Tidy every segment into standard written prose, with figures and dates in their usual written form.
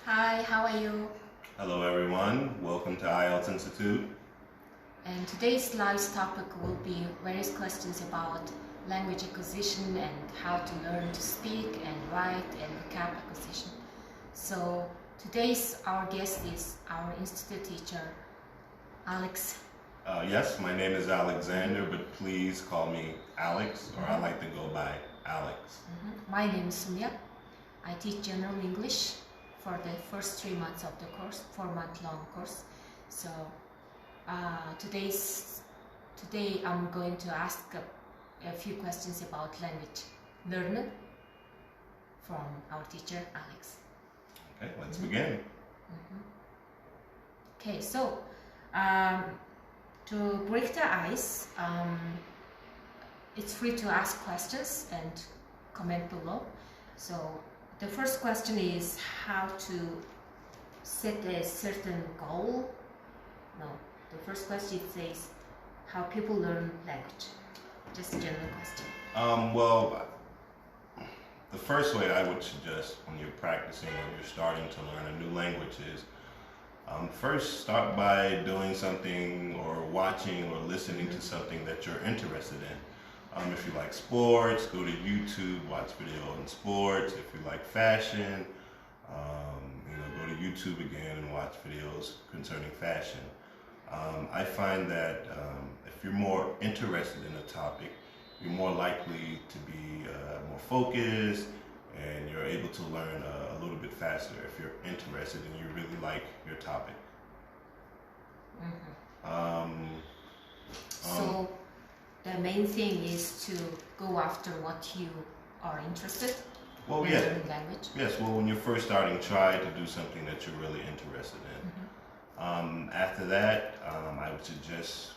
Hi, how are you? Hello everyone, welcome to Ielts Institute. And today's live topic will be various questions about language acquisition and how to learn to speak and write and vocab acquisition. So our guest is our institute teacher, Alex. Yes, my name is Alexander, but please call me Alex, or I like to go by Alex. My name is Surah. I teach general English for the first 3 months of the course, 4-month-long course. So today I'm going to ask a few questions about language learning from our teacher Alex. Okay, let's begin. Okay, so to break the ice, it's free to ask questions and comment below. So the first question is how to set a certain goal. No, the first question says how people learn language. Just a general question. Well, the first way I would suggest when you're practicing or you're starting to learn a new language is first start by doing something or watching or listening to something that you're interested in. If you like sports, go to YouTube, watch video on sports. If you like fashion, go to YouTube again and watch videos concerning fashion. I find that if you're more interested in a topic, you're more likely to be more focused and you're able to learn a little bit faster if you're interested and you really like your topic. So the main thing is to go after what you are interested in learning language? Yes, well, when you're first starting, try to do something that you're really interested in. After that, I would suggest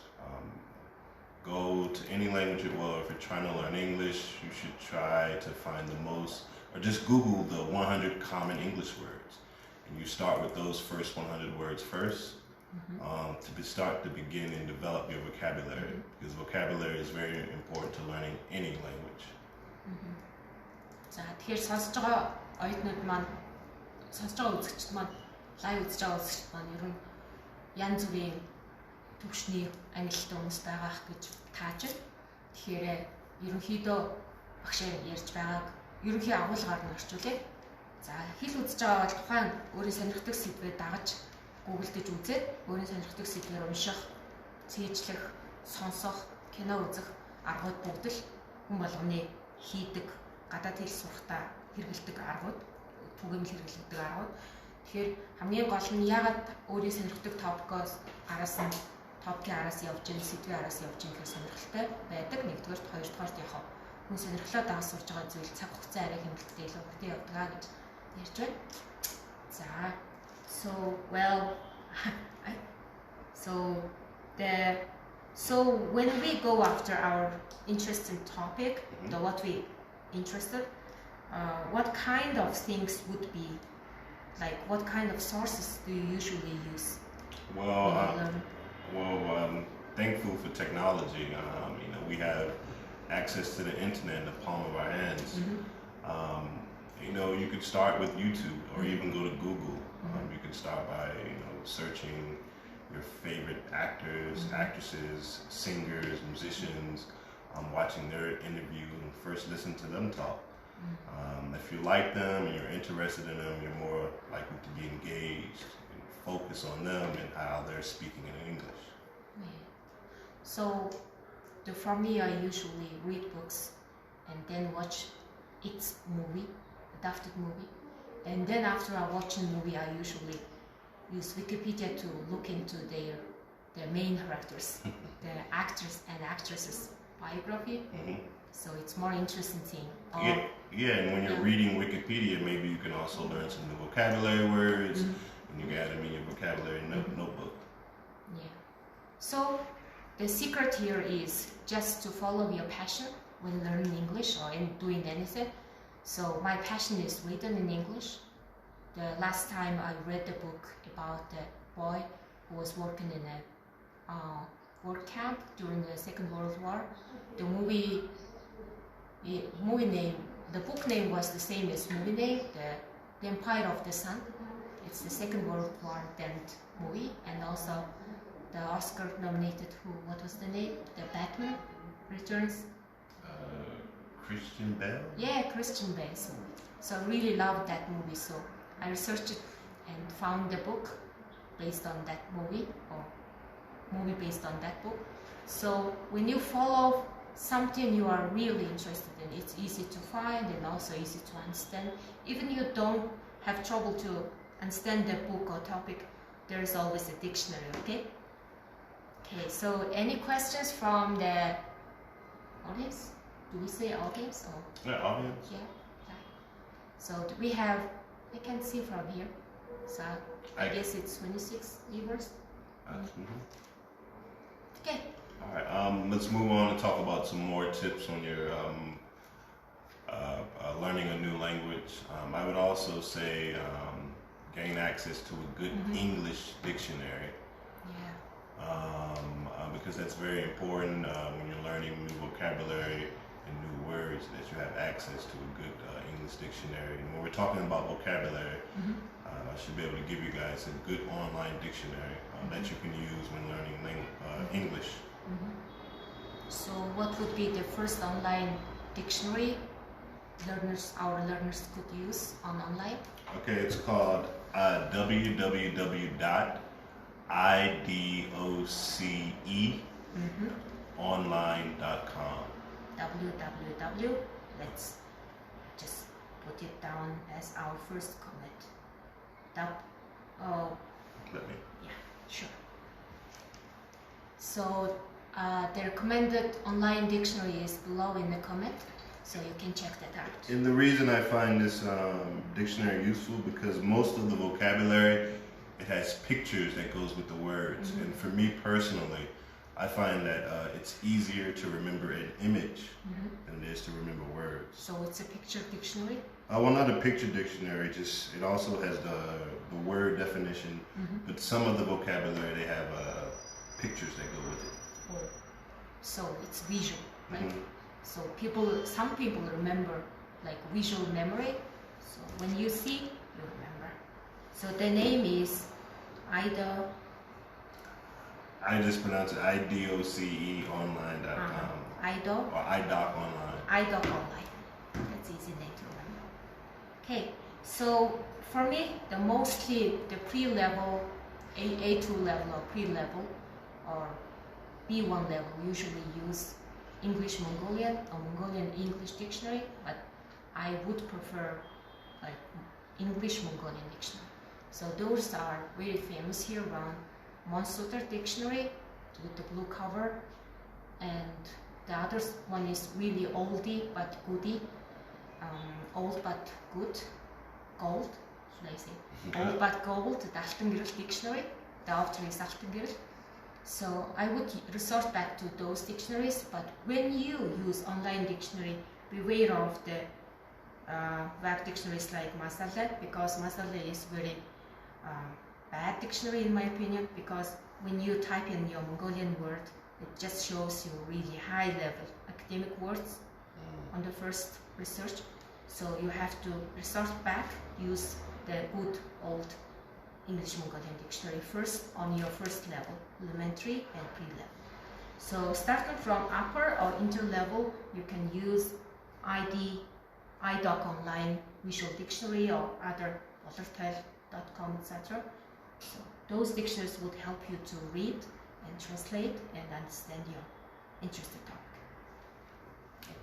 go to any language if you're trying to learn English, you should try to find or just Google the 100 common English words. And you start with those first 100 words first start to begin and develop your vocabulary, because vocabulary is very important to learning any language. За тэгэхээр сонсож байгаа оюутнууд маань сонсож байгаа үзэгчд маань лайв үзэж байгаа үзэгчд маань ер нь янз бүрийн төвшний ангилалтай хүмүүс байгаах гэж тааж байна. Тэгэхээр ерөнхийдөө багшаар ярьж байгааг ерөнхий агуулгаар нь орчуулъя. За хэл үзэж байгаа бол тухайн өөрийн сонирхдаг сэдвээ дагаж гуглдж үзээд өөрийн сонирхдаг сэдвээр унших, цээжлэх, сонсох, кино үзэх аргууд бүгд л хүн болгоны хийдэг гадаад хэл сурахдаа хэрэгэлдэг аргууд, түгээмэл хэрэглэдэг аргууд. Тэгэхээр хамгийн гол нь яагаад өөрийн сонирхдаг топикийн араас явж гин, сэдвийн араас явж гин гэхээр сонирхолтой байдаг. Нэгдүгээр, хоёрдугаарт яг хүн сонирхлоо дагаж сурж байгаа зүйл цаг хугацаа арай хэмнэлттэй илүү хүртээ явдаг гэж ярьж байна. За So when we go after our interesting topic, what we interested, what kind of things would be like? What kind of sources do you usually use? Thankful for technology. We have access to the internet in the palm of our hands. You could start with YouTube or even go to Google. You could start by searching your favorite actors, actresses, singers, musicians, watching their interview and first listen to them talk. If you like them and you're interested in them, you're more likely to be engaged and focus on them and how they're speaking in English. So for me, I usually read books and then watch its movie, adapted movie. And then after I watch a movie, I usually use Wikipedia to look into their main characters, the actors and actresses' biography. So it's more interesting thing. And when you're reading Wikipedia, maybe you can also learn some new vocabulary words, and you can add them in your vocabulary notebook. Yeah. So the secret here is just to follow your passion when learning English or in doing anything. So my passion is written in English. The last time I read the book about the boy who was working in a work camp during the Second World War, the book name was the same as movie name, The Empire of the Sun. It's the Second World War themed movie, and also the Oscar nominated what was the name? The Batman Returns. Christian Bale? Yeah, Christian Bale's movie. So I really loved that movie. So I researched it and found the book based on that movie, or movie based on that book. So when you follow something you are really interested in, it's easy to find and also easy to understand. Even you don't have trouble to understand the book or topic, there is always a dictionary, okay? Okay, so any questions from the audience? Do we say audience or? Yeah, audience. Yeah. So we have, I can see from here. So I guess it's 26 viewers. Okay. All right. Let's move on and talk about some more tips on your learning a new language. I would also say gain access to a good English dictionary. Yeah. Because that's very important when you're learning new vocabulary and new words, that you have access to a good English dictionary. And when we're talking about vocabulary, I should be able to give you guys a good online dictionary that you can use when learning English. So what would be the first online dictionary our learners could use online? Okay, it's called www.idoceonline.com. www. Let's just put it down as our first comment. Let me. Yeah, sure. So the recommended online dictionary is below in the comment, so you can check that out. And the reason I find this dictionary useful, because most of the vocabulary, it has pictures that goes with the words. And for me personally, I find that it's easier to remember an image than it is to remember words. So it's a picture dictionary? Well, not a picture dictionary, just it also has the word definition, but some of the vocabulary, they have pictures that go with it. Oh. So it's visual, right? So some people remember like visual memory. So when you see, you remember. So the name is IDO. I just pronounce it idoceonline.com. IDO? Or iDoc Online. iDoc Online. That's easy name to remember. Okay, so for me, the pre-level, A2 level or pre-level or B1 level usually use English Mongolian or Mongolian English dictionary, but I would prefer like English Mongolian dictionary. So those are very famous here around. Monsuter dictionary with the blue cover, and the other one is really oldie but goodie, old but good, gold, should I say? Old but gold, the Алтан гэрэл dictionary, the author is Алтан гэрэл. So I would resort back to those dictionaries, but when you use online dictionary, beware of the web dictionaries like Masala, because Masala is very bad dictionary in my opinion, because when you type in your Mongolian word, it just shows you really high level academic words on the first research. So you have to resort back, use the good old English Mongolian dictionary first on your first level, elementary and pre-level. So starting from upper or inter-level, you can use iDoc Online Visual Dictionary or other bollertel.com, etc. So those dictionaries would help you to read and translate and understand your interested topic.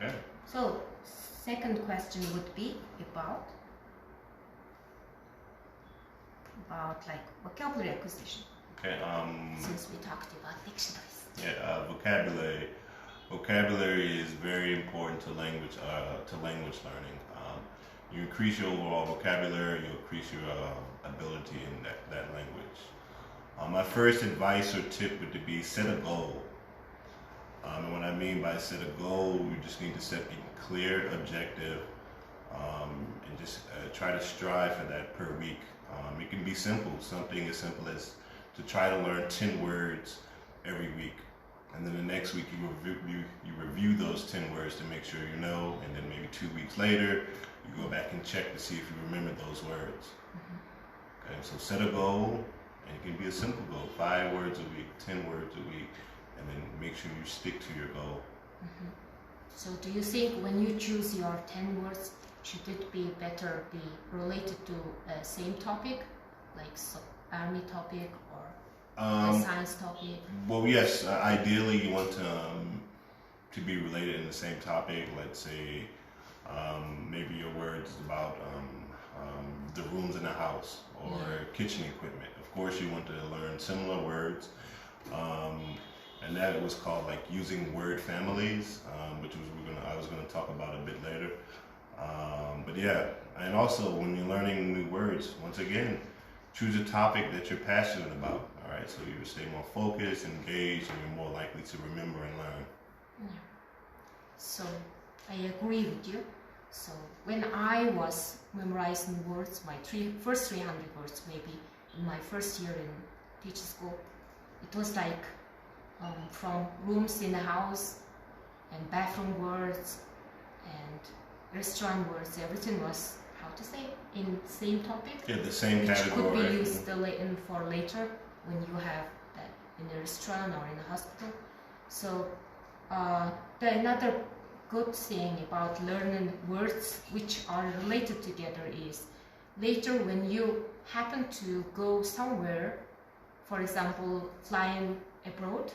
Okay. So second question would be about like vocabulary acquisition. Okay. Since we talked about dictionaries. Yeah. Vocabulary is very important to language learning. You increase your overall vocabulary, you increase your ability in that language. My first advice or tip would be set a goal. And what I mean by set a goal, you just need to set a clear objective and just try to strive for that per week. It can be simple, something as simple as to try to learn 10 words every week. And then the next week you review those 10 words to make sure you know, and then maybe 2 weeks later, you go back and check to see if you remember those words. Okay, so set a goal, and it can be a simple goal, 5 words a week, 10 words a week, and then make sure you stick to your goal. So do you think when you choose your 10 words, should it be better be related to a same topic, like army topic or a science topic? Well, yes, ideally you want to be related in the same topic. Let's say maybe your words about the rooms in the house or kitchen equipment. Of course, you want to learn similar words, and that was called like using word families, which was I was gonna talk about a bit later. But yeah, and also when you're learning new words, once again, choose a topic that you're passionate about. All right, so you stay more focused, engaged, and you're more likely to remember and learn. Yeah. So I agree with you. So when I was memorizing words, my first 300 words maybe in my first year in teaching school, it was like from rooms in the house and bathroom words and restaurant words, everything was, how to say, in same topic. Yeah, the same which category. Could be used for later when you have that in a restaurant or in a hospital. So another good thing about learning words which are related together is later when you happen to go somewhere, for example, flying abroad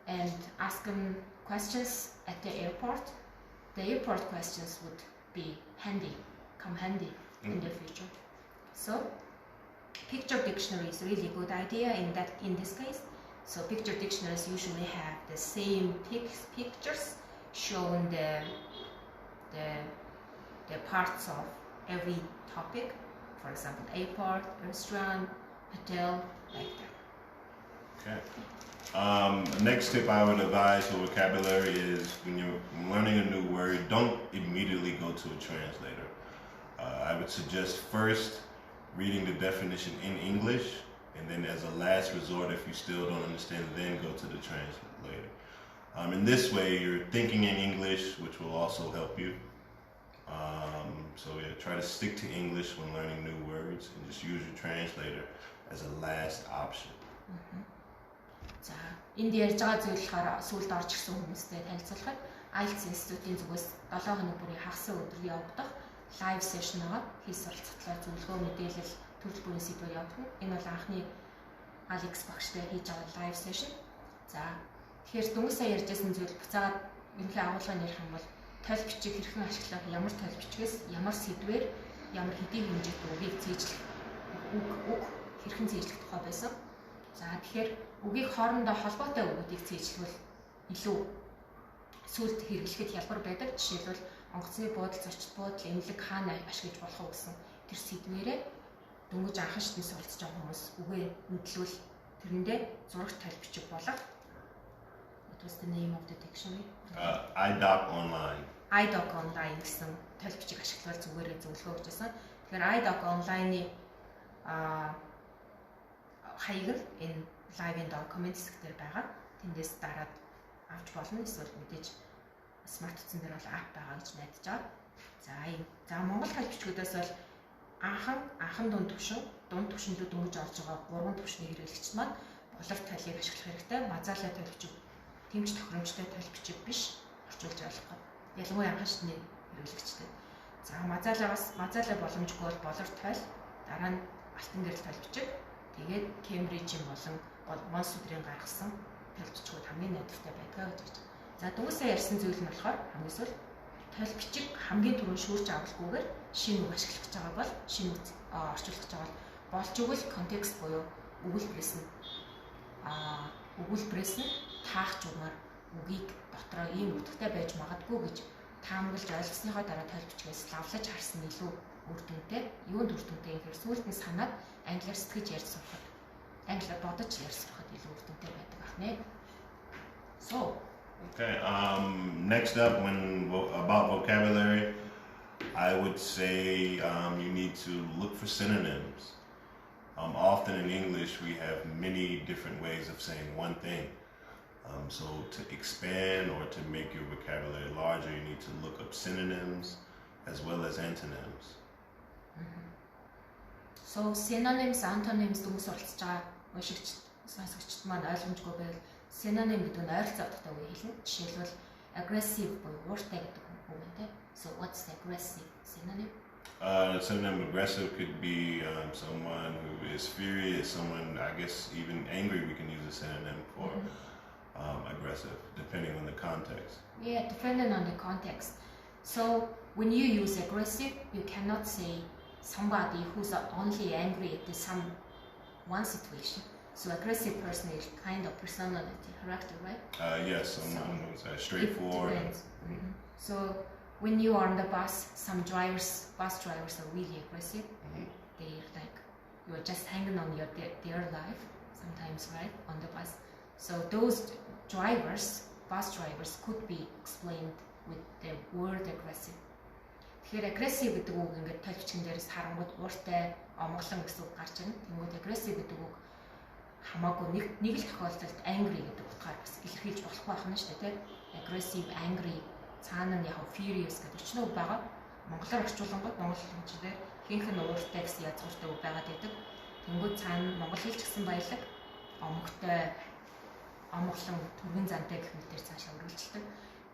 and asking questions at the airport questions would come handy in the future. So picture dictionary is really a good idea in this case. So picture dictionaries usually have the same pictures showing the parts of every topic. For example, airport, restaurant, hotel, like that. Okay. Next tip I would advise for vocabulary is when you're learning a new word, don't immediately go to a translator. I would suggest first reading the definition in English, and then as a last resort, if you still don't understand, then go to the translator. In this way, you're thinking in English, which will also help you. So yeah, try to stick to English when learning new words, and just use your translator as a last option. За, энд ярьж байгаа зүйл болохоор сүүлд орж ирсэн хүмүүстэй танилцуулахад Ielts институтийн зүгээс 7 хоног бүрийн хагас өдөр явагдах live session байгаа. Хийс суралцахлаар зөвлөгөө мэдээлэл төрөл бүрийн сэдвээр явагдана. Энэ бол анхны Alex багштай хийж байгаа live session. За, тэгэхээр дөнгөж сая ярьжсэн зүйл буцаагаад ерөнхий агуулгыг ярих юм бол тойл бичиг хэрхэн ашиглах, ямар тойл бичгээс, ямар сэдвээр, ямар хэдийн хэмжээтэй үгийг цээжлэх, үг хэрхэн цээжлэх тухай байсан. За, тэгэхээр үгийг хоорондоо холбоотой үгүүдийг цээжлэхвэл илүү сүлд хэрэглэхэд хялбар байдаг. Жишээлбэл онгоцны буудал, зорчит буудал, эмнэлэг хаана ашиглаж болох вэ гэсэн тэр сэдвээрээ дөнгөж анхан шатны суралцж байгаа хүмүүс үгээ мэдлүүл тэрэндээ зурагт тойл бичиг болох. What was the name of the dictionary? iDoc Online. iDoc Online гэсэн тойл бичиг ашиглавал зүгээрээ зөвлөгөө өгч байсан. Тэгэхээр iDoc Online-ы хаяг нь энэ live-ийн documents дээр байгаа. Тэндээс дараад авч болно. Эсвэл мэдээж смарт утсан дээр бол app байгаа гэж найдаж байгаа. За Монгол тойл бичгүүдээс бол анхан дунд төвшөндөө дөнгөж орж байгаа 3 төвшний хэрэглэгч маань болор тойлыг ашиглах хэрэгтэй. Мазаалаа тойл бичиг тэмч тохиромжтой тойл бичиг биш орчуулж ойлгох. Ялангуяа анхан шатны хэрэглэгчтэй. За мазаалаа боломжгүй бол болор тойл, дараа нь алтан гэрэл тойл бичиг, тэгээд Кембрижийн болон Монс өдрийн гаргасан тойл бичгүүд хамгийн найдвартай байдгаа гэж байна. За дөнгөсөө ярьсан зүйл нь болохоор хамгийн сүүл тойл бичиг хамгийн түрүүнд шүүрч авалгүйгээр шинэ үг ашиглах гэж байгаа бол шинэ үг орчуулах гэж байгаа бол болж игэл контекст буюу өгүүлбэрээс нь таах журмаар үгийг дотроо ийм утгатай байж магадгүй гэж таамаглаж ойлгосныхоо дараа тойл бичгээс лавлаж харсан илүү үр дүнтэй. Юунд үр дүнтэй юм хэрэг сүүлд нь санаад англиар сэтгэж ярьж сурахад, англиар бодож ярьж сурахад илүү үр дүнтэй байдаг ахнаа. So, okay, next up about vocabulary, I would say you need to look for synonyms. Often in English we have many different ways of saying one thing. So to expand or to make your vocabulary larger, you need to look up synonyms as well as antonyms. So synonyms, antonyms дүнс оролцож байгаа уншигч сонсогчд маань ойлгомжгүй байвал synonym гэдэг нь ойролцоодохтой үг хэлнэ. Жишээлбэл aggressive буюу ууртай гэдэг үг байна те. So what's the aggressive synonym? Synonym aggressive could be someone who is furious, someone, I guess, even angry. We can use a synonym for aggressive, depending on the context. Yeah, depending on the context. So when you use aggressive, you cannot say somebody who's only angry at one situation. So aggressive person is kind of personality, character, right? Yes, someone who's straightforward. So when you are on the bus, some bus drivers are really aggressive. They're like, you're just hanging on their life sometimes, right, on the bus. So those bus drivers could be explained with the word aggressive. Тэгэхээр aggressive гэдэг үг ингээд тайлбарчин дээрээс харангууд ууртай, омглон гэсэн үг гарч ирнэ. Тэнгүүд aggressive гэдэг үг хамаагүй нэг л тохиолдолд angry гэдэг утгаар бас илэрхийлж болохгүй байх нь шүү дээ, тийм. Aggressive, angry, цаана нь яг furious гэдэг ч нэг байгаа. Монголоор орчуулангууд монгол хэлээр хинхэн ууртай гэсэн язгууртай үг байгаад байдаг. Тэнгүүд цаана монгол хэлч гэсэн баялаг, омгтой, омглон, түргэн зантай гэх мэтээр цаашаа үргэлжилдэг.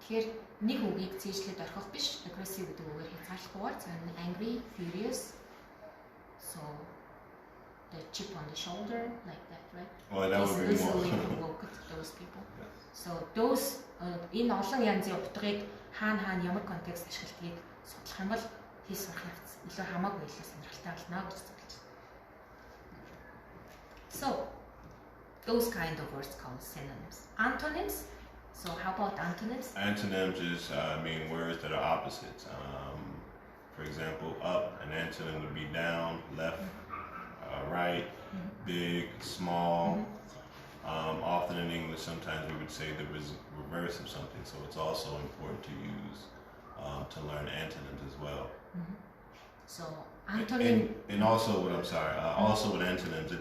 Тэгэхээр нэг үгийг цээжлээд орхих биш, aggressive гэдэг үгээр хязгаарлахгүйгээр цаана angry, furious. So the chip on the shoulder like that, right? Well, that would be more. Provoke those people. So those энэ олон янзын утгыг хаана ямар контекст ашигладгийг судлах юм бол хийс сурах явц илүү хамаагүй илүү сонирхолтой болно гэж зөвлөж байна. So those kind of words called synonyms. Antonyms. So how about antonyms? Antonyms is mean words that are opposites. For example, up, an antonym would be down, left, right, big, small. Often in English, sometimes we would say the reverse of something. So it's also important to use to learn antonyms as well. So antonym. And also, also with antonyms,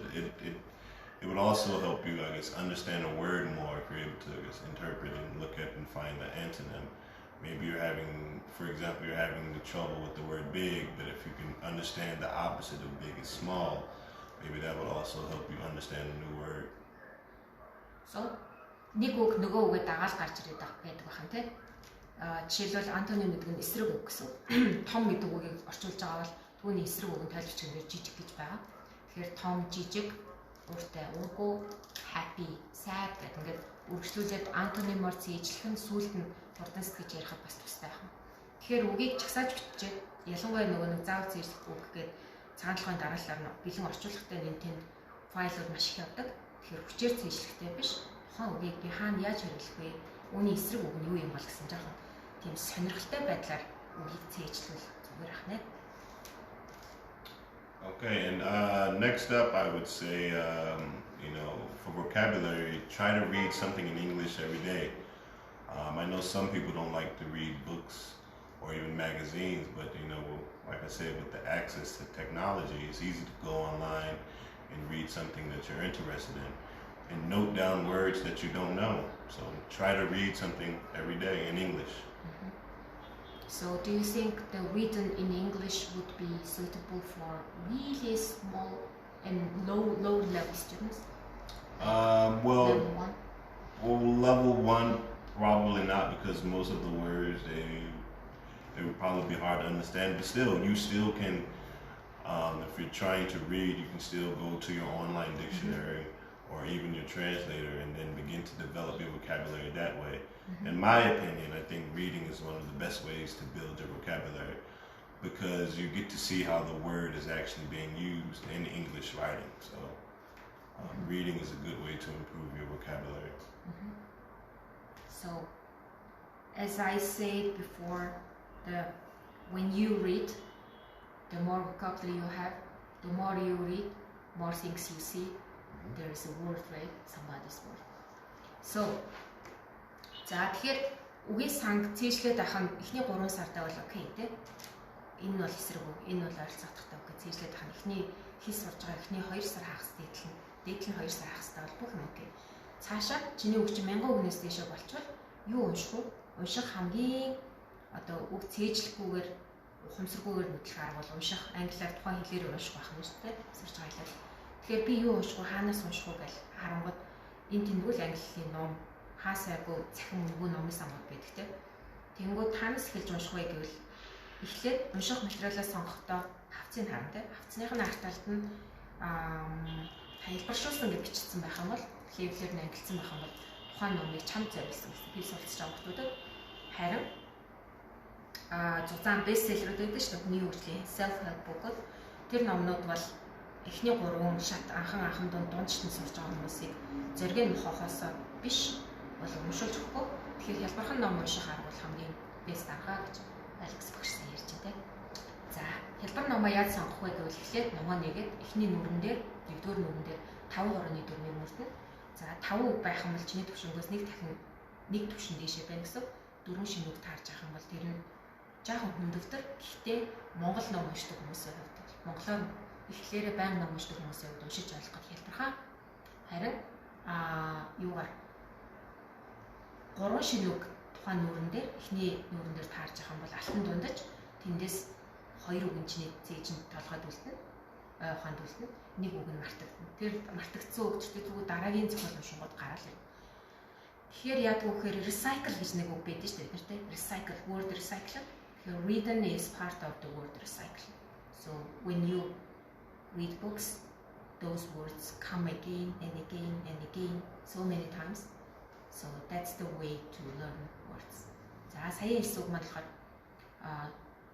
it would also help you, I guess, understand a word more if you're able to interpret and look at and find the antonym. Maybe you're having, for example, the trouble with the word big, but if you can understand the opposite of big is small, maybe that would also help you understand a new word. So, нэг үг нөгөө үгээ дагаал гарч ирээд байдаг бахан тий. Жишээлбэл антоним гэдэг нь эсрэг үг гэсэн. Том гэдэг үгийг орчуулж байгаа бол түүний эсрэг үг нь тайлбарч өгнөр жижиг гэж байгаа. Тэгэхээр том, жижиг, ууртай, уургүй, happy, sad гэдэг ингээд үргэлжлүүлээд антонимоор цээжлэх нь сүүлд нь хурдан сэтгэж ярихад бас тустай байх. Тэгэхээр үгийг чагсааж биччихээд ялангуяа нөгөө нэг заав цээжлэх үг гэдэг цааналгын дараалалаар нь бэлэн орчуулгатай нэмтэнд файлууд маш их явдаг. Тэгэхээр хүчээр цээжлэхтэй биш. Тухайн үгийг би хаана яаж хэрэглэх вэ? Үүний эсрэг үг нь юу юм бол гэсэн жоохон тийм сонирхолтой байдлаар үгийг цээжлүүл зүгээр ах нэ. Okay, and next up, I would say, for vocabulary, try to read something in English every day. I know some people don't like to read books or even magazines, but like I said, with the access to technology, it's easy to go online and read something that you're interested in and note down words that you don't know. So try to read something every day in English. So do you think the written in English would be suitable for really small and low level students? Level one, probably not, because most of the words they would probably be hard to understand. But still, you still can, if you're trying to read, you can still go to your online dictionary or even your translator and then begin to develop your vocabulary that way. In my opinion, I think reading is one of the best ways to build your vocabulary because you get to see how the word is actually being used in English writing. So reading is a good way to improve your vocabulary. So, as I said before, when you read, the more vocabulary you have, the more you read, more things you see. There is a word, right? Somebody's word. So, за тэгэхээр үгийн санг цээжлээд ахын эхний 3 сартаа бол окей тий. Энэ бол эсрэг үг, энэ бол ойролцоодохтой үг гэж цээжлээд ахын эхний хийс сурж байгаа эхний 2 сар хагас дээдлэн 2 сар хагастай бол бүх юм окей. Цаашаа чиний үг чинь 1000 үгнээс дээшээ болчихвол юу унших вэ? Унших хамгийн одоо үг цээжлэхгүйгээр ухамсаргүйгээр мэдлэх арга бол унших, англиар тухайн хэлээр унших байх нь шүү дээ. Сурч байгаа л. Тэгэхээр би юу унших вэ, хаанаас унших вэ гэж харангууд энэ тэнгуул англи ном хаасайгүй цахим өнгөө номын самбар байдаг те. Тэнгүүд хаанаас эхэлж унших вэ гэвэл эхлээд унших материалаа сонгохдоо хавцыг харна те. Хавцных нь арт талд нь тайлбаршуулсан гэж бичсэн байх юм бол хэвлэр нь ангилсан байх юм бол тухайн номыг чамд зориулсан гэсэн би суралцж байгаа хүмүүсд харин зузаан бестселлерүүд байдаг шүү дээ. Хүний хөгжлийн self help book-ууд тэр номнууд бол эхний 3 шат анхан дундчтан сурж байгаа хүмүүсийг зориг нь хохоосоо биш бол уншуулж өгөхгүй. Тэгэхээр хялбархан ном унших арга бол хамгийн бест арга гэж Алекс багшийн ярьж байна. За, хялбар номоо яаж сонгох вэ гэвэл эхлээд номоо нэгээд эхний нүрэн дээр, нэгдүгээр нүрэн дээр 5.4 мөрдөн. За, 5 үг байх юм бол чиний төвшнгөөс нэг дахин нэг төвшин дэшээ байна гэсэн. 4 шинийг таарж авах юм бол тэр нь жаахан хүндөвтөр. Гэхдээ Монгол ном уншдаг хүмүүсийн хувьд монголоор эхлээрээ байнга ном уншдаг хүмүүсийн хувьд уншиж ойлгох хялбархан. Харин юугаар 3 шинийг тухайн нүрэн дээр эхний нүрэн дээр таарж авах юм бол алтан дундаж тэндээс 2 үгэн чиний зээжинд толгойд үлдэнэ. Ухаанд үлдэнэ. Нэг үг нь мартагдана. Тэр мартагдсан үг ч зүгээр дараагийн зохиол уншингууд гараал юм. Тэгэхээр яг үгээр recycle гэж нэг үг байдаг шүү дээ. Тэр recycle, word recycle. Reading is part of the word recycle. So when you read books, those words come again and again and again so many times. So that's the way to learn words. За сая хэлсэн үг маань болохоор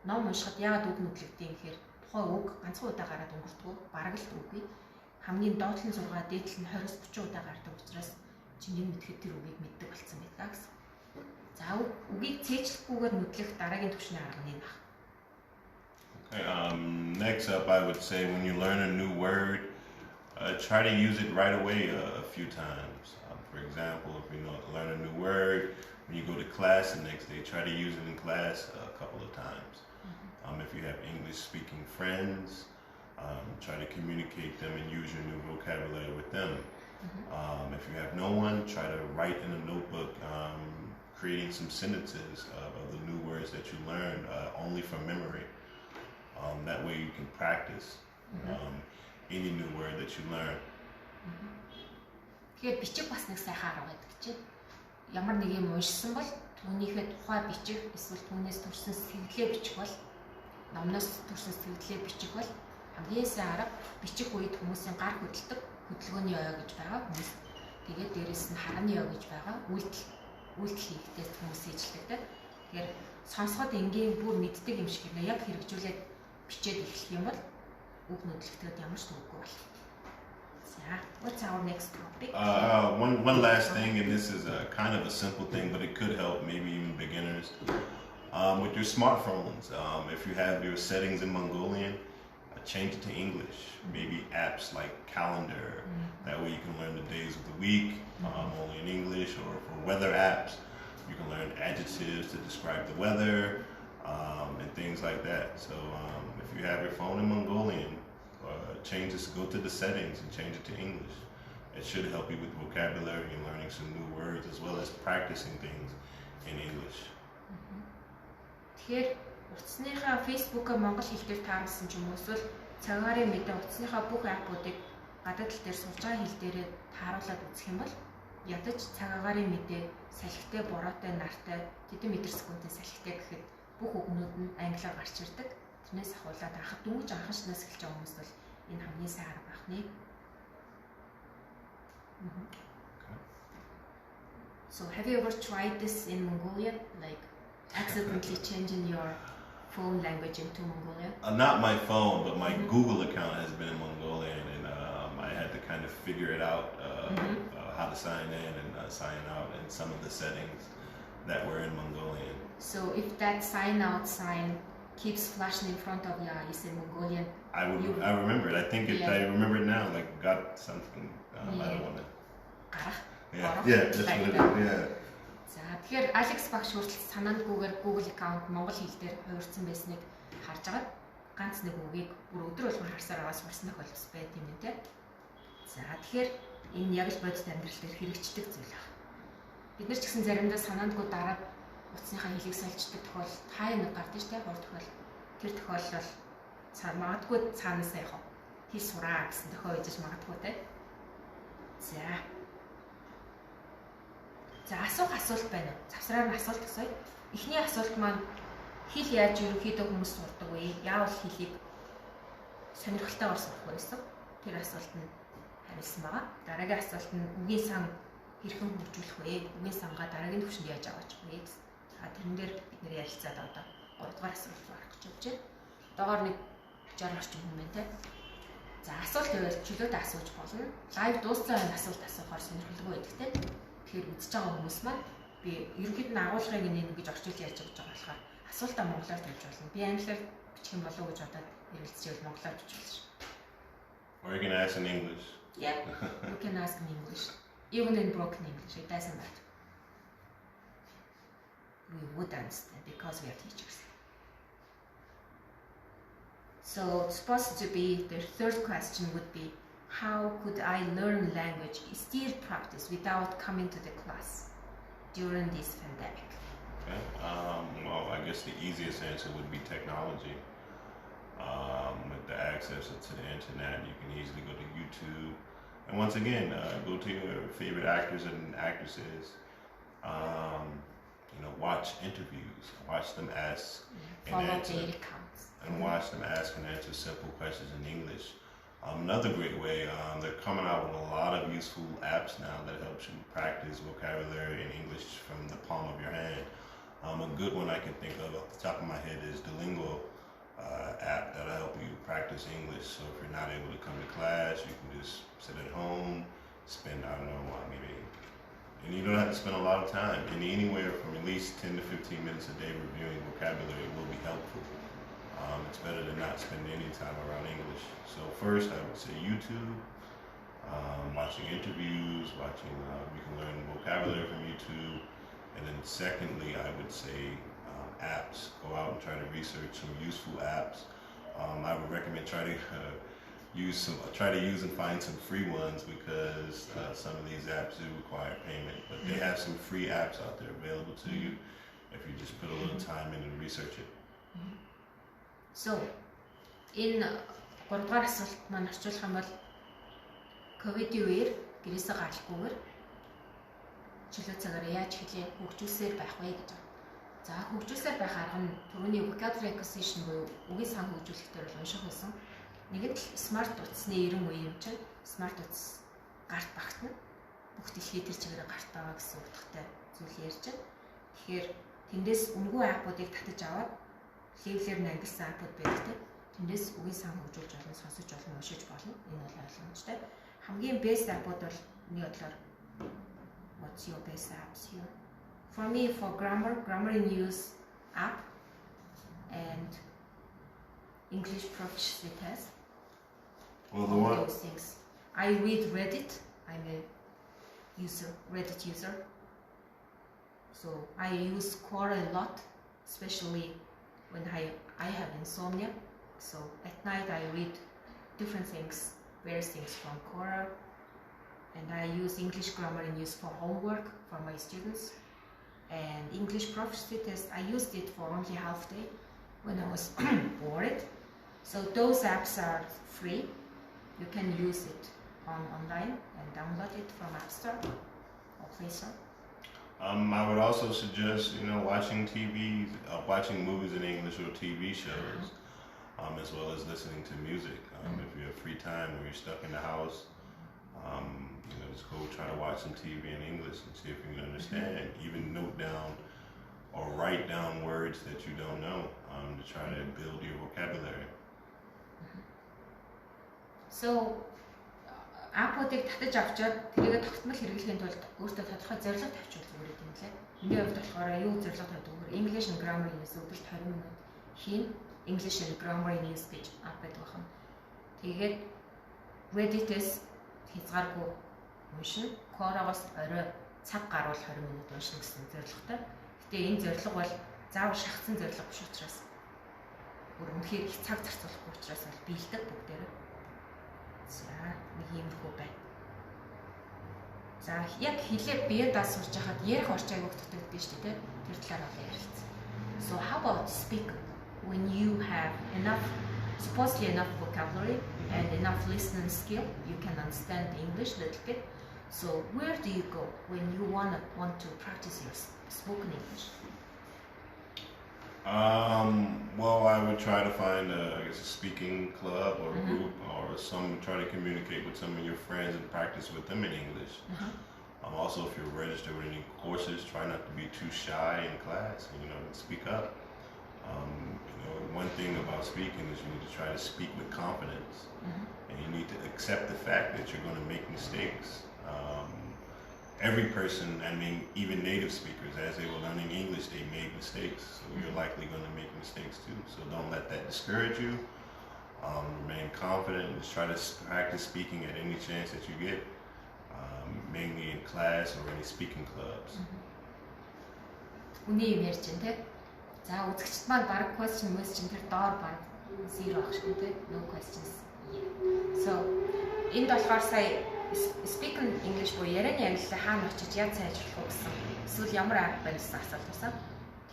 ном уншихад яагаад үг мэдлэгдээ гэхээр тухайн үг ганцхан удаа гараад өнгөрдгөө бараг л үгүй. Хамгийн доотлон 6, дээдлэн 20-30 удаа гардаг учраас чиний мэдхэд тэр үгийг мэддэг болсон байдаг гэсэн. За үгийг цээжлэхгүйгээр мэдлэх дараагийн түвшний арга нь байна. Okay, next up I would say when you learn a new word, try to use it right away a few times. For example, if you learn a new word, when you go to class the next day, try to use it in class a couple of times. If you have English-speaking friends, try to communicate them and use your new vocabulary with them. If you have no one, try to write in a notebook, creating some sentences of the new words that you learned only from memory. That way you can practice any new word that you learn. Тэгэхээр бичих бас нэг сайхан арга байдаг чинь. Ямар нэг юм уншсан бол түүнийхээ тухай бичих эсвэл түүнээс төрсэн сэтгэлээ бичих бол номноос төрсэн сэтгэлээ бичих бол хамгийн сайн арга бичих үед хүмүүсийн гар хөдөлдөг хөдөлгөөний оё гэж байгаа хүмүүс. Тэгээд дээрэс нь харааны оё гэж байгаа үйлдэл хийхдээ хүмүүс ижлдэг. Тэгэхээр сонсоход энгийн бүр мэддэг юм шиг гэнэ яг хэрэгжүүлээд бичээд эхлэх юм бол үг мэдлэгтэй ямар ч төгөөгүй бол. What's our next topic? One last thing, and this is kind of a simple thing, but it could help maybe even beginners. With your smartphones, if you have your settings in Mongolian, change it to English. Maybe apps like Calendar. That way you can learn the days of the week only in English, or for weather apps, you can learn adjectives to describe the weather and things like that. So if you have your phone in Mongolian, change this, go to the settings and change it to English. It should help you with vocabulary and learning some new words as well as practicing things in English. Тэгэхээр утасныхаа Facebook-ыг монгол хэл дээр тааруулсан ч юм уу эсвэл цагаарын мэдээ утасныхаа бүх аппуудыг гадаад хэл дээр сурж байгаа хэл дээрээ тааруулаад үзэх юм бол ядаж цагаарын мэдээ салхитай, бороотой, нартай, тэдэн метр секундын салхитай гэхэд бүх үгнүүд нь англиар гарч ирдэг. Тэрнээс ахуулаад анхад дөнгөж анхаарчнаас эхэлж байгаа хүмүүс бол энэ хамгийн сайн арга байх нэ. So have you ever tried this in Mongolian, like accidentally changing your phone language into Mongolian? Not my phone, but my Google account has been in Mongolian, and I had to kind of figure it out how to sign in and sign out, and some of the settings that were in Mongolian. So if that sign out sign keeps flashing in front of you, is in Mongolian? I remember it. I think I remember it now. Like got something. I don't want to. Yeah, that's what it is. Yeah. За тэгэхээр Алекс багш хүртэл санаандгүйгээр Google account монгол хэл дээр хувирсан байсныг харж агаад ганц нэг үгийг бүр өдөр болгон харсаар байгаа сурсан тохиолдол байт юм те. За тэгэхээр энэ яг л бодит амьдрал дээр хэрэгждэг зүйл байна. Бид нар ч гэсэн заримдаа санаандгүй дараад утасныхаа хэлийг сольждаг тохиол хаа нэг гардаг шүү дээ, хор тохиол. тэр тохиолдол магадгүй цаанаасаа яг хэл сураа гэсэн тохиол ижиж магадгүй те. За асуулт байна. Завсраар нь асуулт асууя. Эхний асуулт маань хэл яаж ерөнхийдөө хүмүүс сурдаг вэ? Яавал хэлийг сонирхолтойгоор сурах вэ гэсэн. Тэр асуулт нь хариулсан байгаа. Дараагийн асуулт нь үгийн сан хэрхэн хөгжүүлэх вэ? Үгийн сангаа дараагийн түвшинд яаж аваач вэ гэсэн. Тэрэн дээр бид нэр ярилцаад одоо 3 дугаар асуулт гарах гэж байна. Доогоор нэг 60 орчим хүн байна те. За асуулт байвал чөлөөтэй асууж болно. Лайв дууссан асуулт асуухаар сонирхолтой байдаг те. Тэгэхээр үзэж байгаа хүмүүс маань би ерөнхийд нь агуулгыг нэг гэж орчуулж яаж байгаа болохоор асуултаа монголоор тавьж болно. Би англиар бичих юм болов уу гэж бодоод ярилцчихвэл монголоор бичүүлсэн. Or you can ask in English. Yeah, you can ask in English. Even in broken English, it doesn't matter. We would understand because we are teachers. So it's supposed to be, the third question would be, how could I learn language, still practice without coming to the class during this pandemic? Okay. Well, I guess the easiest answer would be technology. With the access to the internet, you can easily go to YouTube. And once again, go to your favorite actors and actresses. Watch interviews, watch them ask and answer, and watch them ask and answer simple questions in English. Another great way, they're coming out with a lot of useful apps now that helps you practice vocabulary in English from the palm of your hand. A good one I can think of off the top of my head is Duolingo app that'll help you practice English. So if you're not able to come to class, you can just sit at home, spend, and you don't have to spend a lot of time. And anywhere from at least 10 to 15 minutes a day reviewing vocabulary will be helpful. It's better than not spending any time around English. So first, I would say YouTube, watching interviews, you can learn vocabulary from YouTube. And then secondly, I would say apps. Go out and try to research some useful apps. I would recommend try to use and find some free ones because some of these apps do require payment, but they have some free apps out there available to you if you just put a little time in and research it. So, энэ 3 дугаар асуулт маань орчуулах юм бол ковидын үеэр гэрээсээ гаралгүйгээр чөлөө цагаараа яаж хэлээ хөгжүүлсээр байх вэ гэж байна. За хөгжүүлсээр байх арга нь түрүүний vocabulary acquisition буюу үгийн сан хөгжүүлэхтэй бол унших байсан. Нэгд смарт утасны 90 үе юм чинь смарт утас гарт багтна. Бүх дэлхийд тэр чигээр гарт байгаа гэсэн утгатай зүйл ярьж байна. Тэгэхээр тэндээс үнгүй аппуудыг татаж аваад левлэр нь ангилсан аппууд байдаг. Тэндээс үгийн сан хөгжүүлж болно, сонсож болно, уншиж болно. Энэ бол ойлгомжтой. Хамгийн best аппууд бол нэг бодлоор what's your best apps here? For me, for grammar in use app and English proficiency test. Well, those things. I read Reddit. I'm a Reddit user. So I use Quora a lot, especially when I have insomnia. So at night I read different things, various things from Quora. And I use English grammar in use for homework for my students. And English proficiency test, I used it for only half day when I was bored. So those apps are free. You can use it online and download it from App Store or Play Store. I would also suggest, watching TV, watching movies in English or TV shows, as well as listening to music. If you have free time or you're stuck in the house, just go try to watch some TV in English and see if you can understand. Even note down or write down words that you don't know to try to build your vocabulary. So, аппуудыг татаж авчаад тэрийгэ тогтмол хэрэглэхийн тулд өөртөө тодорхой зорилго тавьчихвал зүгээр юм лээ. Миний хувьд болохоор юу зорилго тавьдаг вэ? English and grammar use өдөрт 20 минут хийн. English and grammar use гэж app байдаг байна. Тэгээд Reddit-ээс хязгааргүй уншина. Quora-гоос орой цаг гаруул 20 минут уншина гэсэн зорилготой. Гэтэ энэ зорилго бол заавал шахацсан зорилго биш учраас үнэхээр их цаг зарцуулахгүй учраас бол биелдэг бүгдээрээ. За, нэг иймэрхүү байна. За, яг хэлээ бие даас сурч хахад ярих орч айгуух дутагддаг шүү дээ, тэр талаар одоо ярилцсан. So how about speak? when you have supposedly enough vocabulary and enough listening skill, you can understand English a little bit. So where do you go when you want to practice your spoken English? Well, I would try to find a speaking club or group, or try to communicate with some of your friends and practice with them in English. Also, if you're registered with any courses, try not to be too shy in class, and speak up. One thing about speaking is you need to try to speak with confidence, and you need to accept the fact that you're going to make mistakes. Every person, even native speakers, as they were learning English, they made mistakes. So you're likely going to make mistakes too. So don't let that discourage you. Remain confident and just try to practice speaking at any chance that you get, mainly in class or any speaking clubs. Үний юм ярьж байна те. За үзэгчд маань баг question тэр доор баг zero ах шүү те. No questions. So энд болохоор сая speaking English буюу ярианы ангиллаа хаана очиж яаж сайжруулах вэ гэсэн эсвэл ямар арга байна гэсэн асуулт байсан.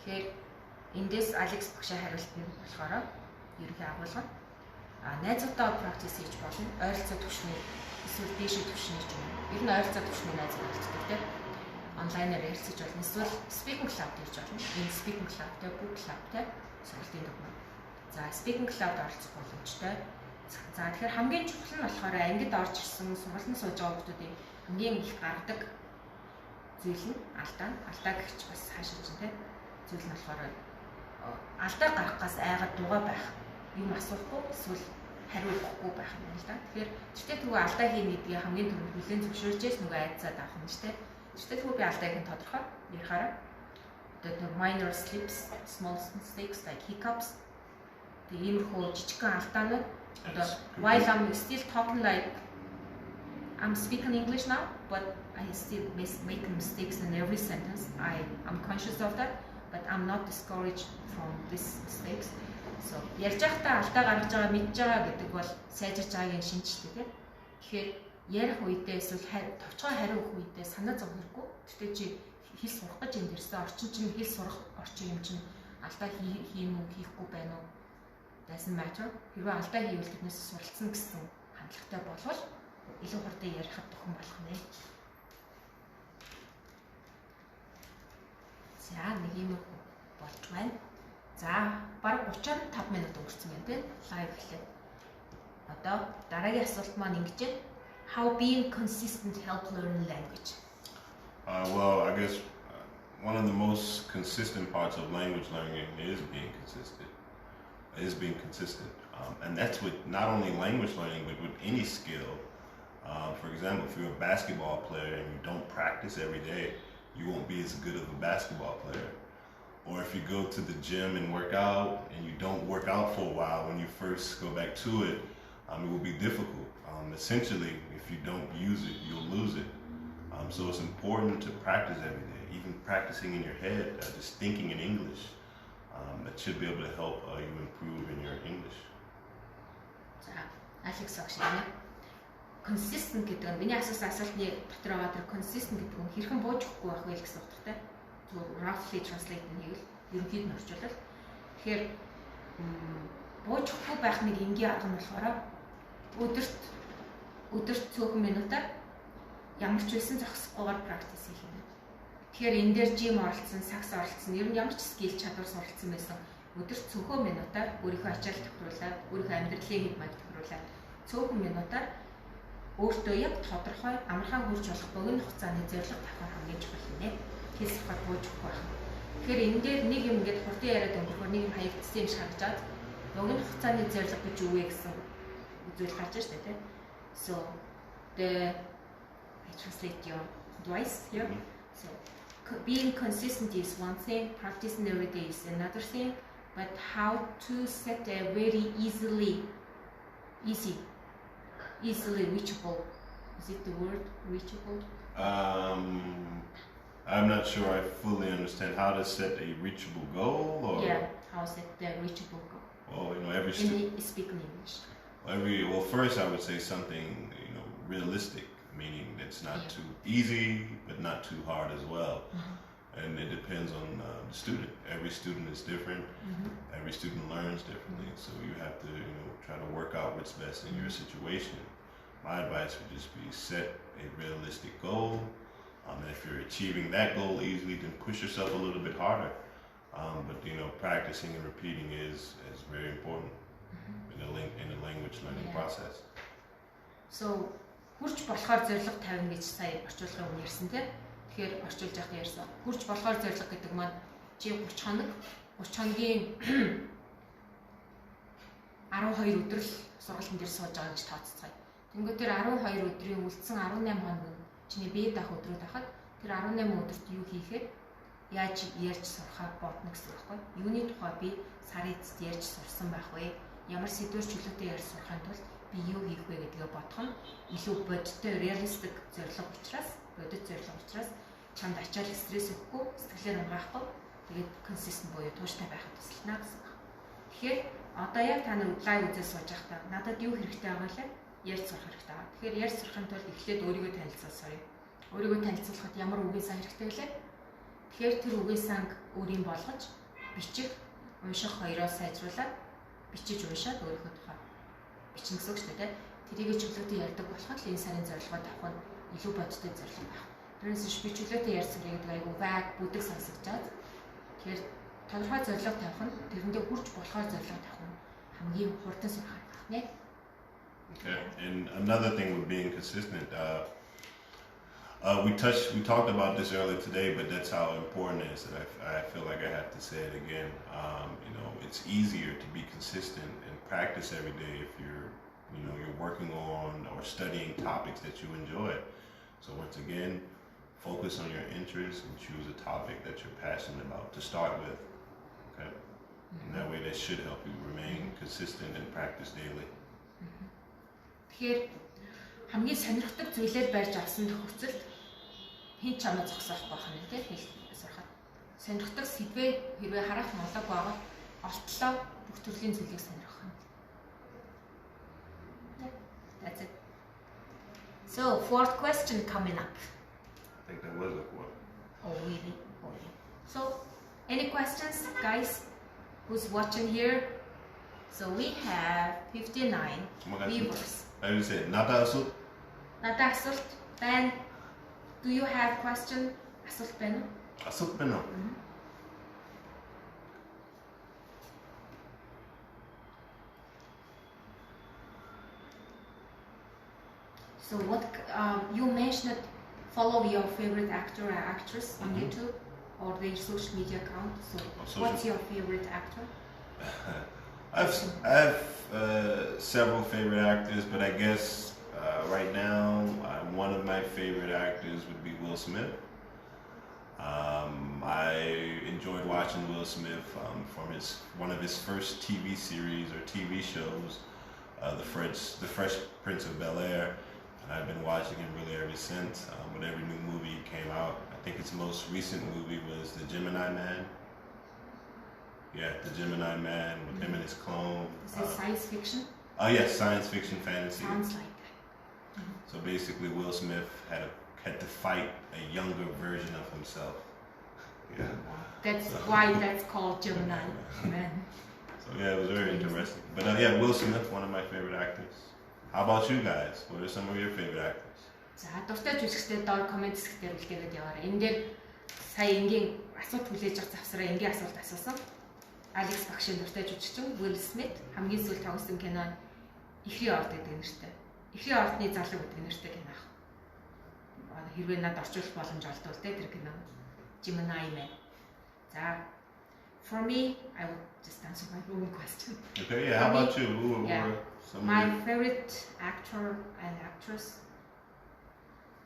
Тэгэхээр эндээс Алекс багшаа хариулт нь болохоор ерөнхий агуулга найзуудаа practice хийж болно. Ойролцоо түвшний эсвэл дээшээ түвшний ч юм. Ер нь ойролцоо түвшний найз уулздаг те. Онлайнаар ярилцаж болно. Эсвэл speaking club хийж болно. Энэ speaking club-тэй, book club-тэй сургалтын дугуй. За speaking club-д оролцох боломжтой. За тэгэхээр хамгийн чухал нь болохоор ангид орж ирсэн сургалтанд сууж байгаа хүмүүсийн хамгийн их гаргадаг зүйл нь алдаа гихч бас хаашаа чинь те. Зүйл нь болохоор алдаа гаргахаас айгаад дугаа байх. Юм асуухгүй эсвэл хариулахгүй байх юм л да. Тэгэхээр тэгтээ түгөө алдаа хийнэ гэдгийг хамгийн түрүүнд хүлээн зөвшөөрчээс нөгөө айдсаад авах юм шүү дээ. Тэгтээ түгөө би алдааг нь тодорхой ярихаараа the minor slips, small mistakes like hiccups. Тэгээ иймэрхүү жижигхэн алдаанууд while I'm still talking like I'm speaking English now, but I still make mistakes in every sentence. I'm conscious of that, but I'm not discouraged from these mistakes. So ярьж байхдаа алдаа гаргаж байгаа мэдж байгаа гэдэг бол сайжирч байгаагийн шинжтэй тийм. Тэгэхээр ярих үедээ эсвэл товчгоо хариу өгөх үедээ санаа зовх хэрэггүй. Тэгтээ чи хэл сурах гэж энэ дэрсэн орчин чинь хэл сурах орчин юм чинь алдаа хийн үү хийхгүй байна уу? Doesn't matter. Хэрвээ алдаа хийвэл тэрнээс суралцсан гэсэн хандлагатай болвол илүү хурдан ярихад тухайн болох нэ. За нэг юм болж байна. За бараг 35 минут өнгөрцөн байна тийм лайв эхлэв. Одоо дараагийн асуулт маань ингэж байна. How being consistent help learn language? Well, I guess one of the most consistent parts of language learning is being consistent. And that's with not only language learning, but with any skill. For example, if you're a basketball player and you don't practice every day, you won't be as good of a basketball player. Or if you go to the gym and work out and you don't work out for a while, when you first go back to it, it will be difficult. Essentially, if you don't use it, you'll lose it. So it's important to practice every day, even practicing in your head, just thinking in English. That should be able to help you improve in your English. Алекс багш consistent гэдэг нь миний асуусан асуултны дотор байгаа тэр consistent гэдэг нь хэрхэн бууж өгөхгүй байх вэ гэсэн утгатай. Зүгээр roughly translate хийвэл ерөнхийд нь орчуулбал тэгэхээр бууж өгөхгүй байх нэг энгийн арга нь болохоор өдөрт цөөхөн минутаар ямар ч байсан зогсохгүйгээр practice хийх юм. Тэгэхээр энэ дээр gym оролцсон, сакс оролцсон, ер нь ямар ч skill чадвар суралцсан байсан өдөрт цөөхөн минутаар өөрийнхөө ачаал тохируулаад, өөрийнхөө амьдралын хэв маяг тохируулаад цөөхөн минутаар өөртөө яг тодорхой амархан хүрч болох богино хугацааны зорилго тавих хамгийн чухал юм. Хэл сурахад бууж өгөх байх. Тэгэхээр энэ дээр нэг юм ингээд хурдан яриад өнгөрөхөөр нэг юм хаягдсан юм шиг харагдаад богино хугацааны зорилго гэж юу вэ гэсэн үзэл гарч ирж байна тийм. So I translate your advice here. So being consistent is one thing, practicing every day is another thing, but how to set a very easily reachable, is it the word reachable? I'm not sure I fully understand how to set a reachable goal, or how to set the reachable goal. Well, every speaking English. Well, first I would say something realistic, meaning it's not too easy but not too hard as well. and it depends on the student. Every student is different. Every student learns differently, so you have to try to work out what's best in your situation. My advice would just be set a realistic goal, and if you're achieving that goal easily, then push yourself a little bit harder. But practicing and repeating is very important in the language learning process. So хурж болохоор зорилго тавина гэж сая орчуулгын өмнө ярьсан тийм. Тэгэхээр орчуулж явахдаа ярьсан. Хурж болохоор зорилго гэдэг маань чи 30 хоногийн 12 өдөр л сургалтын дээр сууж байгаа гэж тооццгаая. Тэнгүүд тэр 12 өдрийн үлдсэн 18 хоног нь чиний бие даах өдрүүд ахад тэр 18 өдөрт юу хийхээр яаж ярьж сурахаа бодно гэсэн үг байхгүй. Юуны тухай би сарын эцэст ярьж сурсан байх вэ? Ямар сэдвэр чөлөөтэй ярьж сурахын тулд би юу хийх вэ гэдгээ бодох нь илүү бодиттой реалистик зорилго учраас чамд ачаал стресс өгөхгүй, сэтгэлээр унгаахгүй, тэгээд консистент буюу тууштай байхад туслана гэсэн байна. Тэгэхээр одоо яг та нар лайв үзээс сууж байхдаа надад юу хэрэгтэй байгаа лээ? Ярьж сурах хэрэгтэй байгаа. Тэгэхээр ярьж сурахын тулд эхлээд өөрийгөө танилцуулъя. Өөрийгөө танилцуулахад ямар үгийн сан хэрэгтэй вэ? Тэгэхээр тэр үгийн санг өөрийн болгож бичих, унших хоёроо сайжруулаад бичиж уншаад өөрийнхөө тухай бичин гэсэн үг шүү дээ. Тэрийг чөлөөтэй ярьдаг болоход л энэ сарын зорилгоо авах нь илүү бодиттой зорилго байх. Тэрнээс би чөлөөтэй ярьсан гэдэг айгүй баг бүдэг сонсогдоод тэгэхээр тодорхой зорилго тавих нь тэрэндээ хүрч болохоор зорилго тавих нь хамгийн хурдан сурах байх нэ. Okay, and another thing with being consistent, we talked about this earlier today, but that's how important it is that I feel like I have to say it again. It's easier to be consistent and practice every day if you're working on or studying topics that you enjoy. So once again, focus on your interests and choose a topic that you're passionate about to start with. Okay, and that way that should help you remain consistent and practice daily. Тэгэхээр хамгийн сонирхдаг зүйлээр барьж авсан тохиолдолд хэн ч чамд зогсоох байх нь тийм хэлж сурахад сонирхдаг сэдвээ хэрвээ харах молог байгаа олтлоо бүх төрлийн зүйлийг сонирхох нь. That's it. So fourth question coming up. I think that was a fourth. Oh really? Oh yeah. So any questions, guys? Who's watching here? So we have 59 viewers. I would say Nada asult. Надад асуулт байна. Do you have question? Асуулт байна уу? Asult байна. So what you mentioned follow your favorite actor or actress on YouTube or their social media account. So what's your favorite actor? I have several favorite actors, but I guess right now one of my favorite actors would be Will Smith. I enjoyed watching Will Smith from one of his first TV series or TV shows, The Fresh Prince of Bel-Air, and I've been watching him really ever since. With every new movie came out, I think his most recent movie was The Gemini Man. Yeah, The Gemini Man with him and his clone. Is it science fiction? Oh yes, science fiction fantasy. Sounds like that. So basically, Will Smith had to fight a younger version of himself. Yeah. That's why that's called Gemini Man. So yeah, it was very interesting. But yeah, Will Smith, one of my favorite actors. How about you guys? What are some of your favorite actors? За дуртай жүжигчтэй доор комент хэсгээр үлдээгээд яваарай. Энэ дээр сая энгийн асуулт хүлээж авах завсраа энгийн асуулт асуусан. Алекс багшийн дуртай жүжигчин Will Smith хамгийн сүүлд тоглосон кино Ихрийн орд гэдэг нэртэй. Ихрийн ордны залуу гэдэг нэртэй кино ах. Хэрвээ надад орчуулах боломж олдвол тэр кино Gemini Man. За for me, I would just answer my own question. Okay, yeah. How about you? My favorite actor and actress,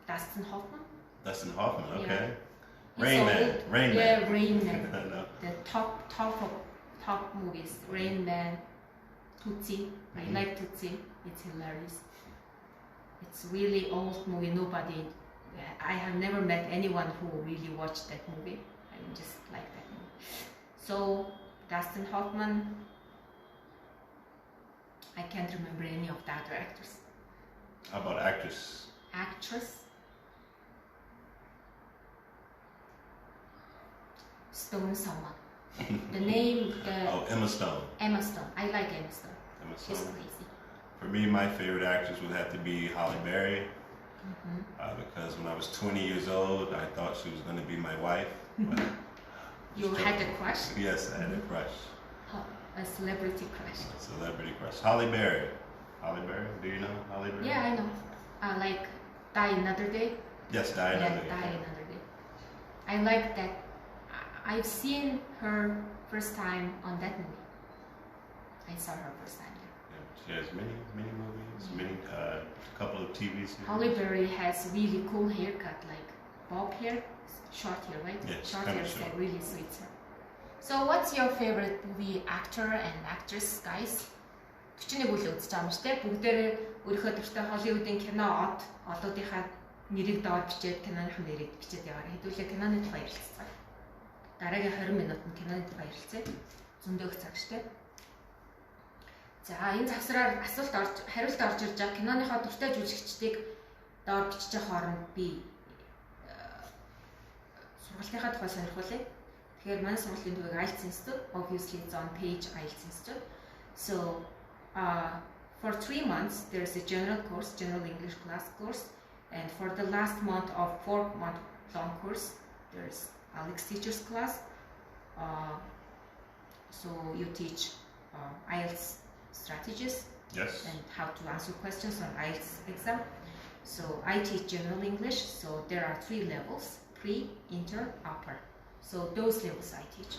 Dustin Hoffman. Dustin Hoffman, okay. Yeah. Rain Man. Yeah, Rain Man. The top movies. Rain Man, Tootsie. I like Tootsie. It's hilarious. It's really old movie. I have never met anyone who really watched that movie. I just like that movie. So Dustin Hoffman. I can't remember any of the other actors. How about actress? Actress? Stone someone. The name, Emma Stone. Emma Stone. I like Emma Stone. Emma She's Stone. crazy. For me, my favorite actress would have to be Halle Berry. Because when I was 20 years old, I thought she was going to be my wife. You had a crush? Yes, I had a crush. Oh, a celebrity crush. A celebrity crush. Halle Berry. Halle Berry? Do you know Halle Berry? Yeah, I know. Like Die Another Day. Yes, Die Another Day. Die Another Day. I like that. I've seen her first time on that movie. I saw her first time. She has many movies, a couple of TV series. Halle Berry has really cool haircut, like bob hair, short hair, right? Yes, short kind hair of short. really suits her. So what's your favorite movie actor and actress, guys? 41 үйл үзэж байгаа юм шүү дээ. Бүгдээрээ өөрийнхөө дуртай Холливуудын кино олоодынхаа нэрийг доод бичээд киноныхын нэрийг бичээд яваарай. Хэдүүлээ киноны тухай ярилцсан. Дараагийн 20 минутанд киноны тухай ярилцъя. Зөндөөх цаг шүү дээ. За энэ завсраар хариулт орж ирж байгаа киноныхоо дуртай жүжигчдийг доор бичиж хооронд би сургалтынхаа тухай сонирхуулъя. Тэгэхээр манай сургалтын төвийг Ielts институт, obviously it's on page Ielts институт. So for 3 months there's a general course, general English class course, and for the last month of 4-month long course there's Alex teacher's class. So you teach Ielts strategies. Yes. And how to answer questions on Ielts exam. So I teach general English, so there are 3 levels: pre, inter, upper. So those levels I teach.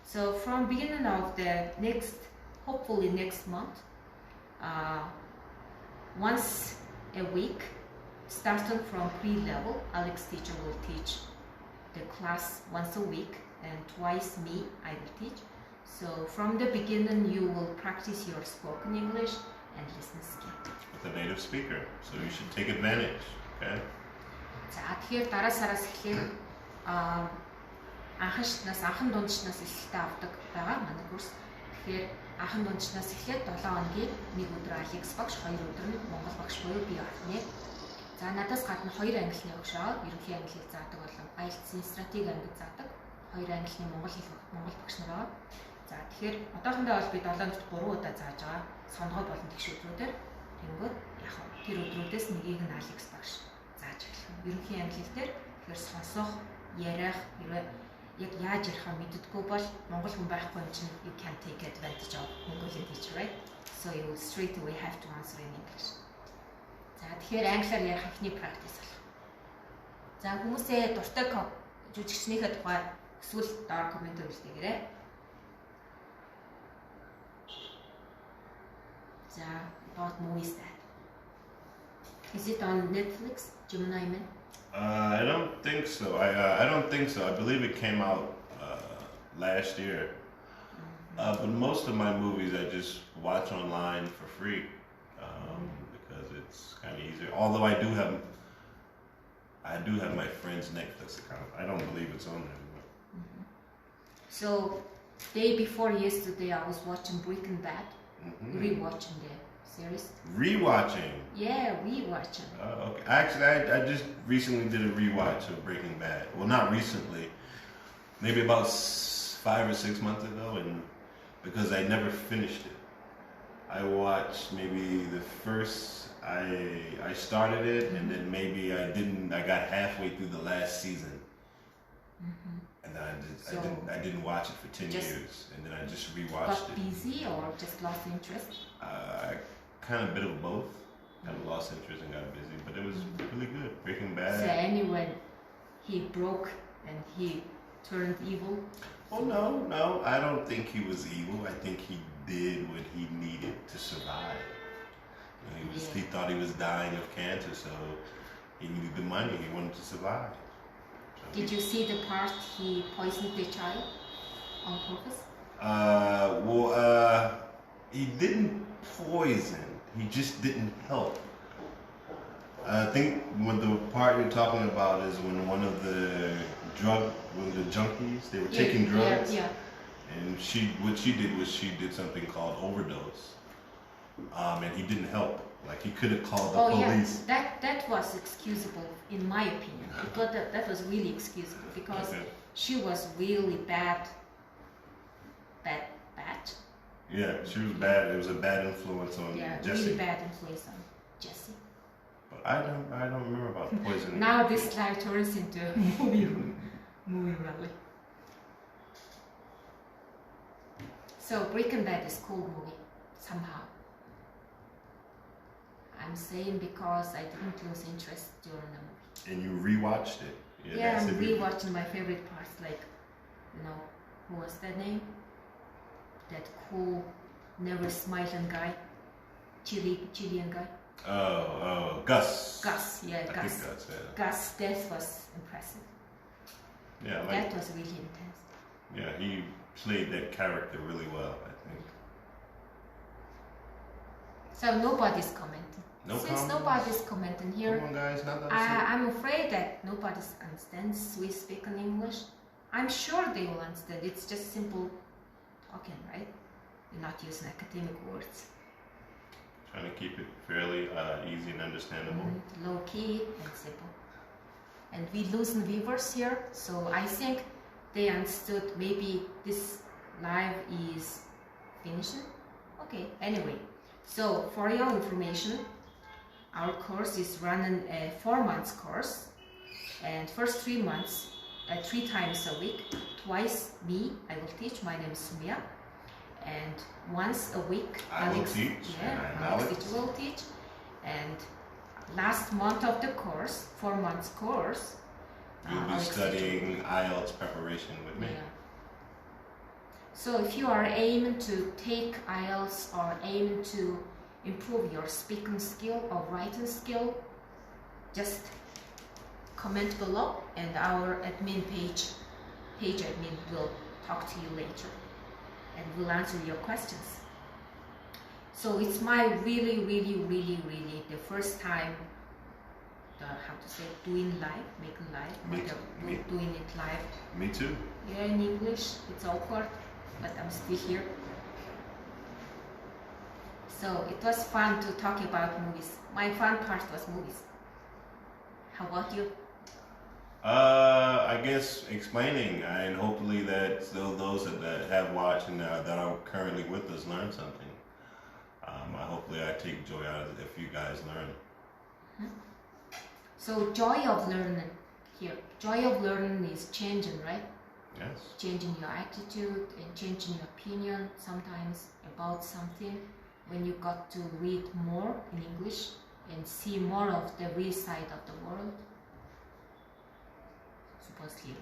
So from beginning of the hopefully next month, once a week, starting from pre-level, Alex teacher will teach the class once a week, and twice me, I will teach. So from the beginning, you will practice your spoken English and listening skill. With a native speaker, so you should take advantage, okay? За тэгэхээр дараа сараас эхлээд анхан дундчнаас эхэлтэй авдаг байгаа манай курс. Тэгэхээр анхан дундчнаас эхлээд 7 хоногийн 1 өдөр Алекс багш, 2 өдөр нь Монгол багш буюу би орхно. За надаас гадна 2 англи багш байгаа. Ерөнхий англи хэл заадаг болон Ielts-ийн стратеги англи заадаг. 2 англи Монгол багш нар байгаа. За тэгэхээр одоохондоо бол би 7 өдөрт 3 удаа зааж байгаа. Сонгоо болон тэгш өдрүүдээр тэнгүүд яг тэр өдрүүдээс нэгийг нь Алекс багш зааж эхлэх. Ерөнхий англи хэл дээр тэгэхээр сонсох, ярих, яг яаж ярихаа мэддэггүй бол монгол хүн байхгүй юм чинь you can take advantage of Mongolian teacher, right? So you straight away have to answer in English. За тэгэхээр англиар ярих ихний practice болох. За хүмүүсээ дуртай жүжигчнийхээ тухай эсвэл доор коммент өгүүлээрэй. За what movie is that? Is it on Netflix? Gemini Man? I don't think so. I don't think so. I believe it came out last year. But most of my movies I just watch online for free because it's kind of easier. Although I do have my friend's Netflix account. I don't believe it's on there. So day before yesterday, I was watching Breaking Bad, rewatching the series. Rewatching? Yeah, rewatching. Okay. Actually, I just recently did a rewatch of Breaking Bad. Well, not recently. Maybe about 5 or 6 months ago, and because I never finished it. I watched maybe the first. I started it, and then maybe I got halfway through the last season. And then I didn't watch it for 10 years, and then I just rewatched it. Got busy or just lost interest? Kind of a bit of both. Kind of lost interest and got busy, but it was really good. Breaking Bad. So anyway, he broke and he turned evil? Oh no, I don't think he was evil. I think he did what he needed to survive. He thought he was dying of cancer, so he needed the money. He wanted to survive. Did you see the part he poisoned the child on purpose? He didn't poison. He just didn't help. I think when the part you're talking about is when one of the junkies, they were taking drugs. Yeah. And what she did was she did something called overdose. And he didn't help. Like he could have called the police. Yeah. That was excusable in my opinion. I thought that was really excusable because she was really bad. Yeah, she was bad. It was a bad influence on Jesse. Really bad influence on Jesse. But I don't remember about poisoning. Now this life turns into a movie really. So Breaking Bad is a cool movie somehow. I'm saying because I didn't lose interest during the movie. And you rewatched it. Yeah, I'm rewatching my favorite parts, like, who was that name? That cool, never smiling guy, Chilean guy. Oh, Gus. Gus, yeah, I Gus. think Gus, yeah. Gus' death was impressive. Yeah, that was really intense. Yeah, he played that character really well, I think. So nobody's commenting. Since nobody's commenting here, come on, guys, I'm afraid that nobody understands we speak in English. I'm sure they will understand. It's just simple talking, right? You're not using academic words. Trying to keep it fairly easy and understandable. Low key and simple. And we losing viewers here, so I think they understood maybe this live is finishing. Okay, anyway. So for your information, our course is running a 4 months course, and first 3 months, 3 times a week, twice me, I will teach. My name is Sumia, and once a week, I will teach. Alex will teach, and last month of the course, 4 months course, you'll be studying Ielts preparation with me. Yeah. So if you are aiming to take Ielts or aiming to improve your speaking skill or writing skill, just comment below and our admin page admin will talk to you later and will answer your questions. So it's my really the first time doing live, making live, doing it live. Me too. Yeah, in English, it's awkward, but I'm still here. So it was fun to talk about movies. My fun part was movies. How about you? I guess explaining, and hopefully that those that have watched and that are currently with us learn something. Hopefully I take joy out of it if you guys learn. So joy of learning here. Joy of learning is changing, right? Yes. Changing your attitude and changing your opinion sometimes about something. When you got to read more in English and see more of the real side of the world, supposedly.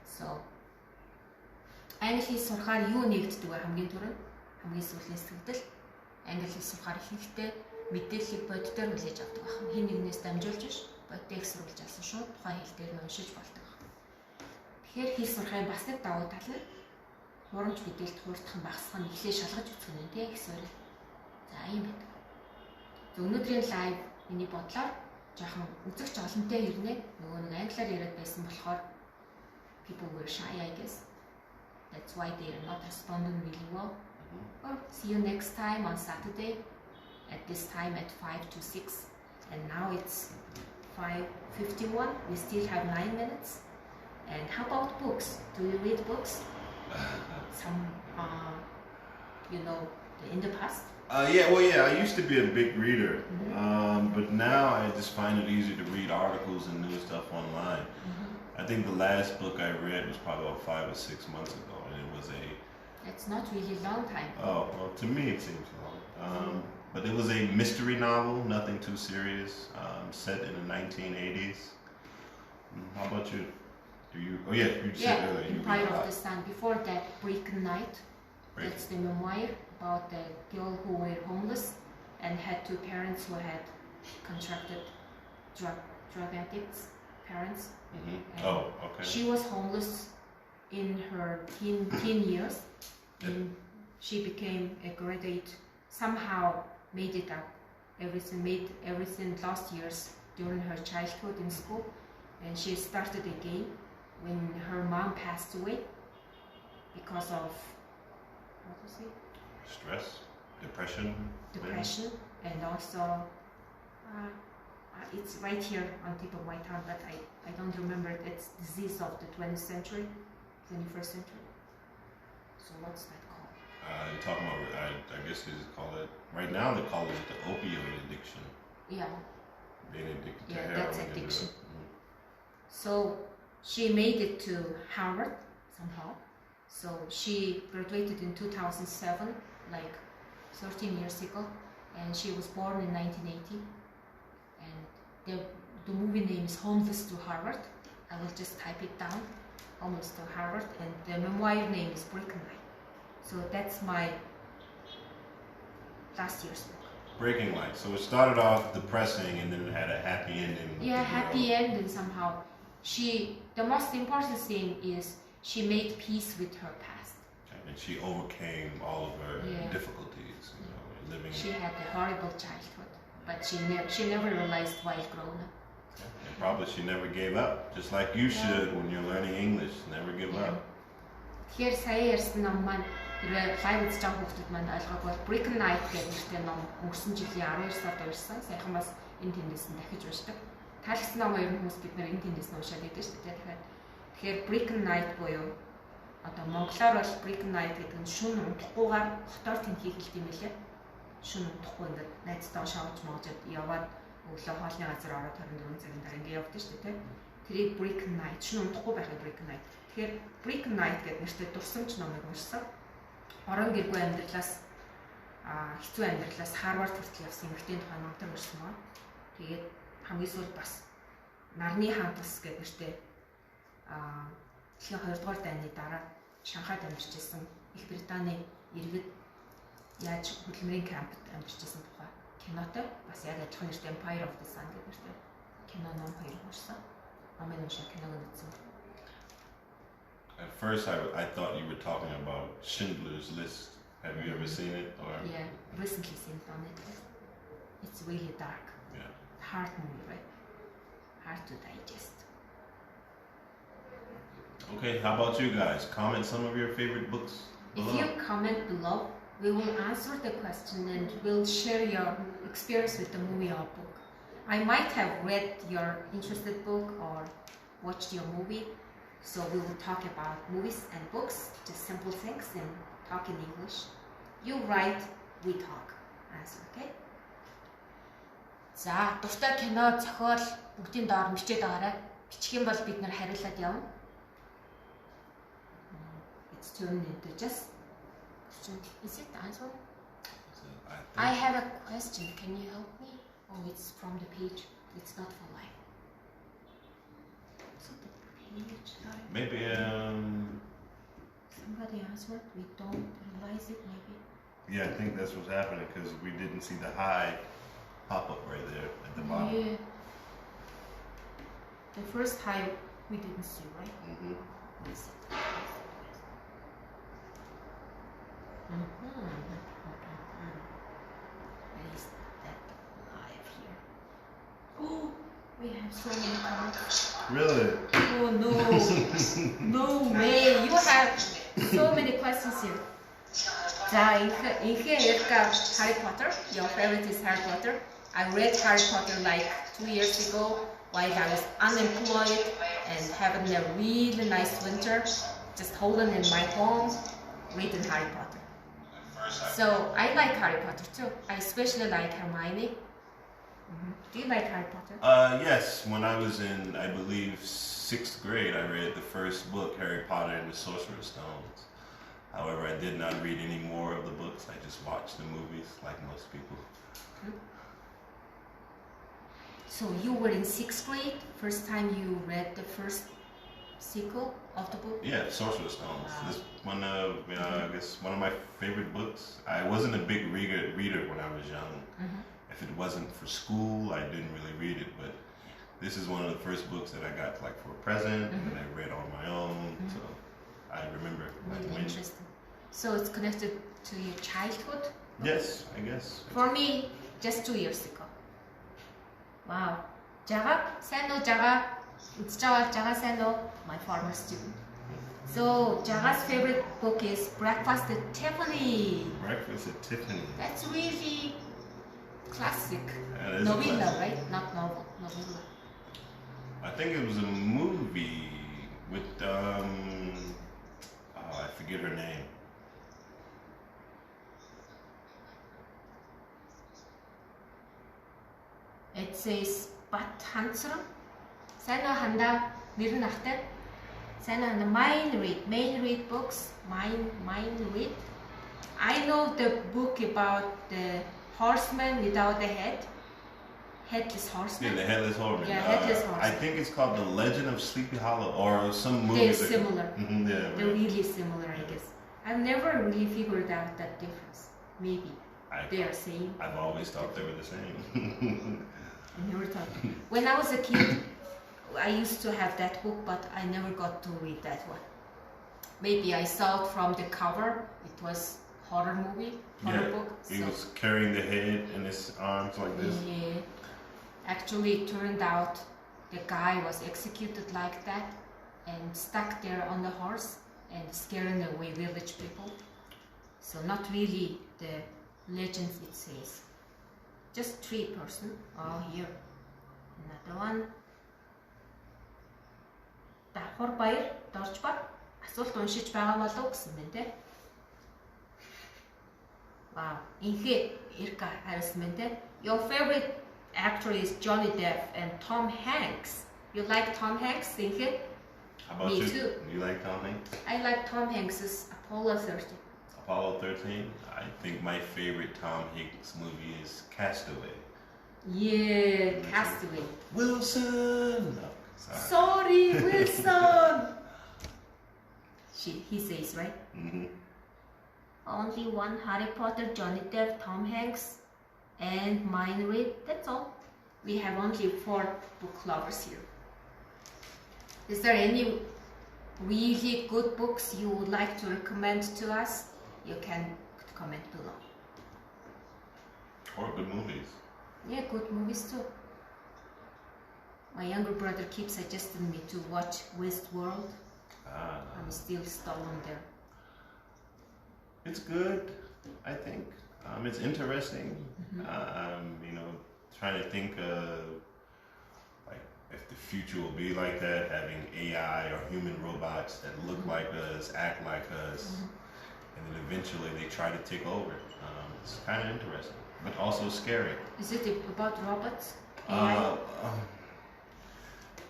So, англи хэл сурахаар юу нэгддэг вэ? Хамгийн түрүүнд хамгийн сүүлийн сэтгэл англи хэл сурахаар ихэнхдээ мэдээллийг боддоор хүлээж авдаг байна. Хин нэгнээс дамжуулж биш, боддыг сурвалж авсан шүү. Тухайн хэл дээр нь уншиж болдог. Тэгэхээр хэл сурахын бас нэг давуу тал нь хурамч мэдээлэлд хуурдах нь багасгах нь эхлээ шалгаж үзэх нь тийм гэсэн. За ийм байдаг. Өнөөдрийн лайв миний бодлоор жоохон үзэгч олонтой ирнэ. Нөгөө нэг англиар яриад байсан болохоор people were shy, I guess. That's why they are not responding really well. Well, see you next time on Saturday at this time at 5 to 6. And now it's 5:51. We still have 9 minutes. And how about books? Do you read books? Some, in the past? I used to be a big reader, but now I just find it easier to read articles and new stuff online. I think the last book I read was probably about 5 or 6 months ago, and it was It's not really a long time. Oh, well, to me it seems long. But it was a mystery novel, nothing too serious, set in the 1980s. How about you? You said earlier. Empire of the Sun. Before that, Breaking Night. That's the memoir about the girl who were homeless and had 2 parents who had contracted drug addicts, parents. Oh, okay. She was homeless in her teen years, and she became a graduate. Somehow made it up. Made everything last years during her childhood in school, and she started again when her mom passed away because of stress, depression, and also It's right here on tip of my tongue, but I don't remember it. It's disease of the 21st century. So what's that called? You're talking about, I guess they call it, right now they call it the opioid addiction. Yeah. Being addicted to Yeah, heroin. that's addiction. So she made it to Harvard somehow. So she graduated in 2007, like 13 years ago, and she was born in 1980. And the movie name is Homeless to Harvard. I will just type it down, Homeless to Harvard, and the memoir name is Brick Night. So that's my last year's book. Breaking Light. So it started off depressing and then it had a happy ending. Yeah, happy ending somehow. The most important thing is she made peace with her past. And she overcame all of her difficulties, living. She had a horrible childhood, but she never realized while growing up. And probably she never gave up, just like you should when you're learning English. Never give up. Тэгэхээр сая ярьсан ном маань хэрвээ лайв үзэж байгаа хүүхдүүд маань ойлгоогүй Brick Night гэдэг нэртэй ном өнгөрсөн жилийн 12 сард уншсан. Саяхан бас энэ тэндээс нь дахиж уншдаг. Таалагдсан ном ер нь хүмүүс бид нар энэ тэндээс нь уншаад идэв шүү дээ. Тэгэхээр Brick Night буюу одоо монголоор бол Brick Night гэдэг нь шүн унтахгүйгээр хотоор тэнхий хэлт юм лээ. Шүн унтахгүй ингээд найзтайгаа шавж моожод яваад өглөө хоолны газар ороод 24 цагийн дараа ингээд явдаг шүү дээ. Тэрийг Brick Night шүн унтахгүй байхыг Brick Night. Тэгэхээр Brick Night гэдэг нэртэй дурсамж номыг уншсан. Орон гэргүй амьдралаас хэцүү амьдралаас Харвард хүртэл явсан эмэгтэй тухай номтой уншсан байна. Тэгээд хамгийн сүүлд бас Нарны хаантас гэдэг нэртэй дэлхийн 2 дугаар дайны дараа Шанхайд амьдарч ирсэн Их Британий иргэд яаж хөдөлмөрийн кампт амьдарч ирсэн тухай кинотой бас яг адилхан нэртэй Empire of the Sun гэдэг нэртэй кино ном хоёр уншсан. Номын уншаа киног үзсэн. At first, I thought you were talking about Schindler's List. Have you ever seen it? Or? Yeah, recently seen it on Netflix. It's really dark. Yeah. Hard movie, right? Hard to digest. Okay, how about you guys? Comment some of your favorite books below. If you comment below, we will answer the question and we'll share your experience with the movie or book. I might have read your interested book or watched your movie. So we will talk about movies and books, just simple things, and talk in English. You write, we talk. Answer, okay? За, дуртай кино, зохиол бүгдийн доор бичээд байгаарай. Бичих юм бол бид нэр хариулаад явна. It's turned into just question. Is it the answer? I have a question. Can you help me? Oh, it's from the page. It's not for live. Maybe somebody answered. We don't realize it. Maybe. Yeah, I think that's what's happening because we didn't see the hi pop up right there at the bottom. Yeah. The first hi we didn't see, right? Mm-hmm. Is that live here? Oh. We have so many comments. Really? Oh no. No way. You have so many questions here. Harry Potter. Your favorite is Harry Potter. I read Harry Potter like 2 years ago while I was unemployed and having a really nice winter. Just holding in my home, reading Harry Potter. So I like Harry Potter too. I especially like Hermione. Do you like Harry Potter? Yes. When I was in, I believe, 6th grade, I read the first book, Harry Potter and the Sorcerer's Stones. However, I did not read any more of the books. I just watched the movies, like most people. So you were in 6th grade, first time you read the first sequel of the book? Yeah, Sorcerer's Stones. This one of, I guess, one of my favorite books. I wasn't a big reader when I was young. If it wasn't for school, I didn't really read it, but this is one of the first books that I got like for a present, and then I read on my own, so I remember. Really interesting. So it's connected to your childhood? Yes, I guess. For me, just 2 years ago. Wow. Jaga? Сайн уу Jaga? It's Jaga сайн уу? My former student. So Jaga's favorite book is Breakfast at Tiffany. Breakfast at Tiffany. That's really Classic. Yeah, it is a Novella, classic. right? Not novel. Novella. I think it was a movie with I forget her name. It says Bat Hansram. Sana handa nirn ahтай. Sana handa mine read books. Mine read. I know the book about the horseman without a head. Headless horseman. Yeah, the Headless Horseman. Yeah, Headless Horseman. I think it's called The Legend of Sleepy Hollow or some movie. They're similar. Yeah, They're really similar, I guess. I've never really figured out that difference. Maybe they are same. I've always thought they were the same. I never thought. When I was a kid, I used to have that book, but I never got to read that one. Maybe I saw it from the cover. It was horror book. He was carrying the head in his arms like this. Yeah. Actually, it turned out the guy was executed like that and stuck there on the horse and scaring away village people. So not really the legends it says. Just 3 person. Oh, here. Another one. Давхар баяр дорж баг асуулт уншиж байгаа болов гэсэн байна те. Wow. Инхээ Ирка хариулсан байна те. Your favorite actor is Johnny Depp and Tom Hanks. You like Tom Hanks, Inke? How about Me you? too. You like Tom Hanks? I like Tom Hanks's Apollo 13. Apollo 13? I think my favorite Tom Hanks movie is Castaway. Yeah, Castaway. Wilson! No, sorry Wilson! He says, right? Mm-hmm. Only one Harry Potter, Johnny Depp, Tom Hanks, and mine read. That's all. We have only 4 book lovers here. Is there any really good books you would like to recommend to us? You can comment below. Or good movies. Yeah, good movies too. My younger brother keeps suggesting me to watch Westworld. I'm still stalling there. It's good, I think. It's interesting. Trying to think of like if the future will be like that, having AI or human robots that look like us, act like us, and then eventually they try to take over. It's kind of interesting, but also scary. Is it about robots?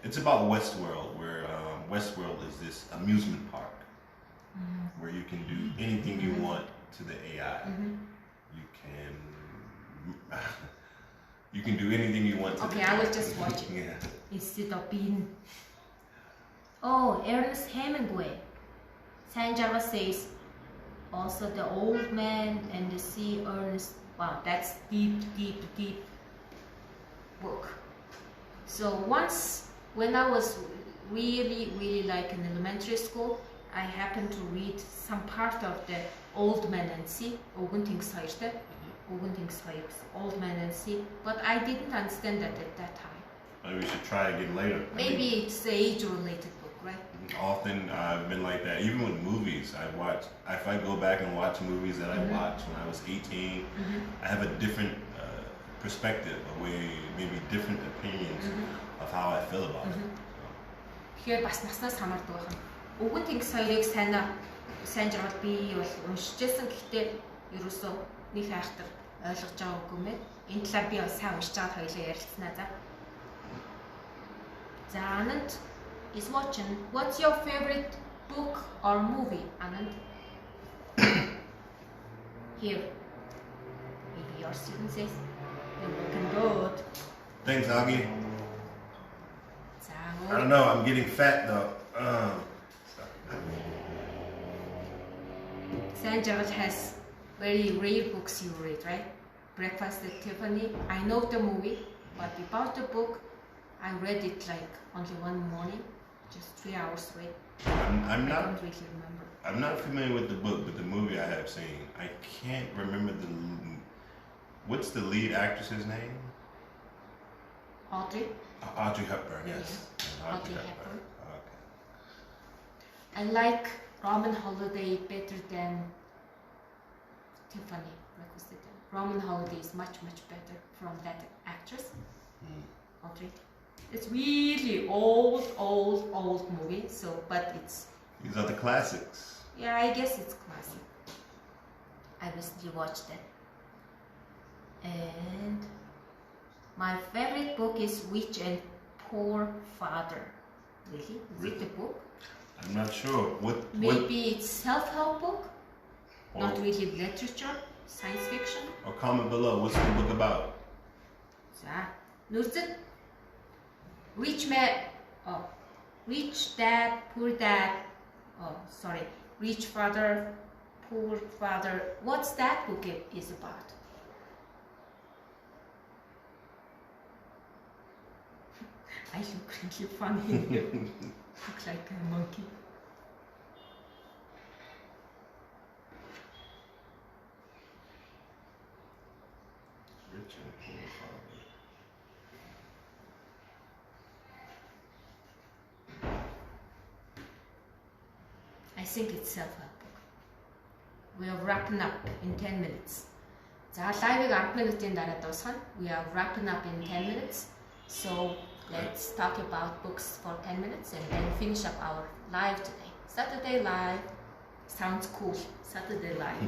It's about Westworld, where Westworld is this amusement park where you can do anything you want to the AI. You can do anything you want to the AI. Okay, I will just watch it. Yeah. Instead of being... Oh, Ernest Hemingway. Sanjara says, also the old man and the sea, Ernest. Wow, that's deep book. So once, when I was really like in elementary school, I happened to read some part of the Old Man and Sea, Old Man and Sea, but I didn't understand that at that time. Maybe we should try again later. Maybe it's an age-related book, right? Often I've been like that, even with movies. If I go back and watch movies that I watched when I was 18, I have a different perspective, maybe different opinions of how I feel about it. Тэгэхээр бас наснаас хамаардаг байна. Өвгөн тэнгис хоёрыг сайн жаргал би бол уншижсэн, гэхдээ ерөөсөө нэг хайхтар ойлгож байгаа үгүй юм байна. Энэ талаар би бас сайн уншиж байгаа хоёлоо ярилцсанаа за. За Anand is watching. What's your favorite book or movie, Anand? Here. Maybe your student says, you're looking good. Thanks, Agi. I don't know, I'm getting fat though. Sanjay has very rare books you read, right? Breakfast at Tiffany. I know the movie, but about the book, I read it like only one morning, just 3 hours read. I don't really remember. I'm not familiar with the book, but the movie I have seen. I can't remember what's the lead actress's name? Audrey? Audrey Hepburn, yes. Yeah. Audrey Hepburn. Okay. I like Robin Holiday better than Tiffany requested it. Roman Holiday is much better from that actress. Already. It's really old movie. So, but it's. These are the classics. Yeah, I guess it's classic. I recently watched it. And my favorite book is Rich and Poor Father. Really? Is it a book? I'm not sure. Maybe it's self-help book? Not really literature, science fiction? Or comment below. What's the book about? 자, 누르듯 Rich Dad, Poor Dad. Oh, sorry. Rich Father, Poor Father. What's that book is about? I look really funny here. Look like a monkey. Rich and Poor Father. I think it's self-help book. We are wrapping up in 10 minutes. За, live-ыг 10 минутын дараа дуусгана. We are wrapping up in 10 minutes. So, let's talk about books for 10 minutes and then finish up our live today. Saturday live. Sounds cool. Saturday live.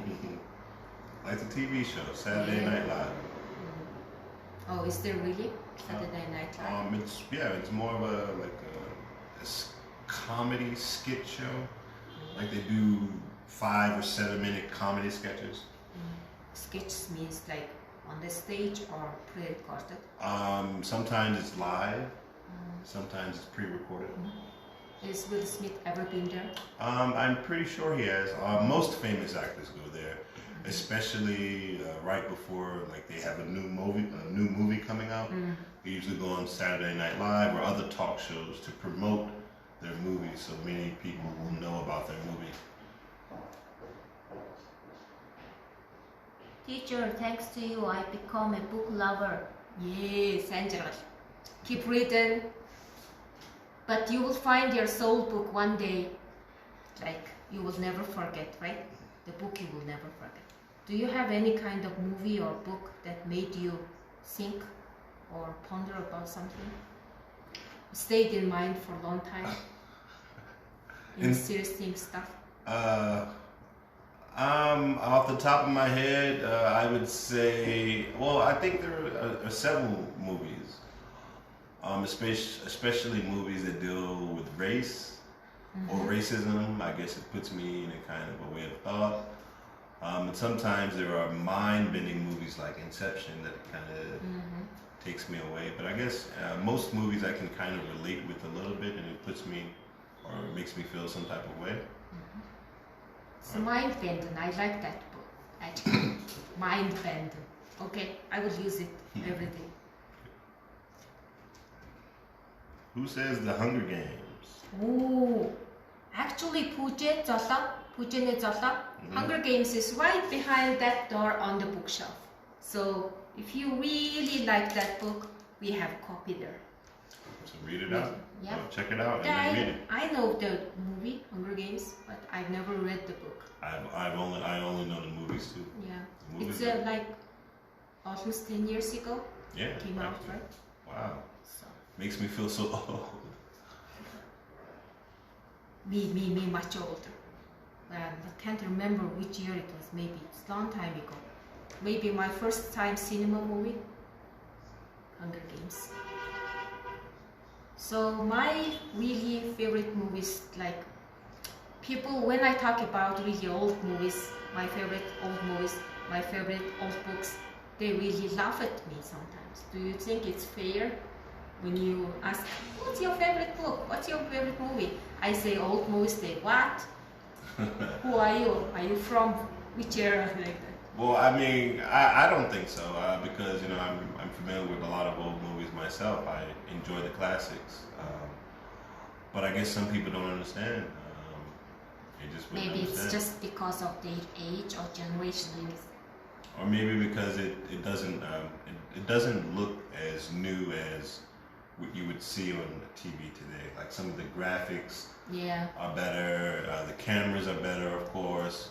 Like the TV show, Saturday Night Live. Oh, is there really Saturday Night Live? It's more of a comedy skit show. Like they do 5 or 7 minute comedy sketches. Sketches means like on the stage or pre-recorded? Sometimes it's live. Sometimes it's pre-recorded. Is Will Smith ever been there? I'm pretty sure he has. Most famous actors go there, especially right before like they have a new movie coming out. They usually go on Saturday Night Live or other talk shows to promote their movies, so many people will know about their movie. Teacher, thanks to you, I become a book lover. Yes, Angela. Keep reading. But you will find your soul book one day. Like, you will never forget, right? The book you will never forget. Do you have any kind of movie or book that made you think or ponder about something? Stayed in mind for a long time? Interesting stuff? Off the top of my head, I would say, well, I think there are several movies, especially movies that deal with race or racism. I guess it puts me in a kind of a way of thought. And sometimes there are mind-bending movies like Inception that kind of takes me away. But I guess most movies I can kind of relate with a little bit, and it puts me, or it makes me feel some type of way. So mind bending, I like that book. Actually, mind bending. Okay, I will use it every day. Who says the Hunger Games? Oh, actually, Puje's Hunger Games is right behind that door on the bookshelf. So if you really like that book, we have a copy there. So read it out. Yeah. Check it out and then read it. I know the movie Hunger Games, but I've never read the book. I only know the movies too. Yeah. The movies It's like almost 10 years ago. Yeah. Came out, right? Wow. So. Makes me feel so old. Me much older. I can't remember which year it was. Maybe it's a long time ago. Maybe my first time cinema movie, Hunger Games. So my really favorite movies, like people, when I talk about really old movies, my favorite old movies, my favorite old books, they really laugh at me sometimes. Do you think it's fair when you ask, what's your favorite book? What's your favorite movie? I say old movies, they what? Who are you? Are you from which era? Like that. Well, I mean, I don't think so because you know I'm familiar with a lot of old movies myself. I enjoy the classics, but I guess some people don't understand. They just wouldn't maybe understand. It's just because of their age or generation. Or maybe because it doesn't look as new as what you would see on the TV today. Like some of the graphics are better, the cameras are better, of course.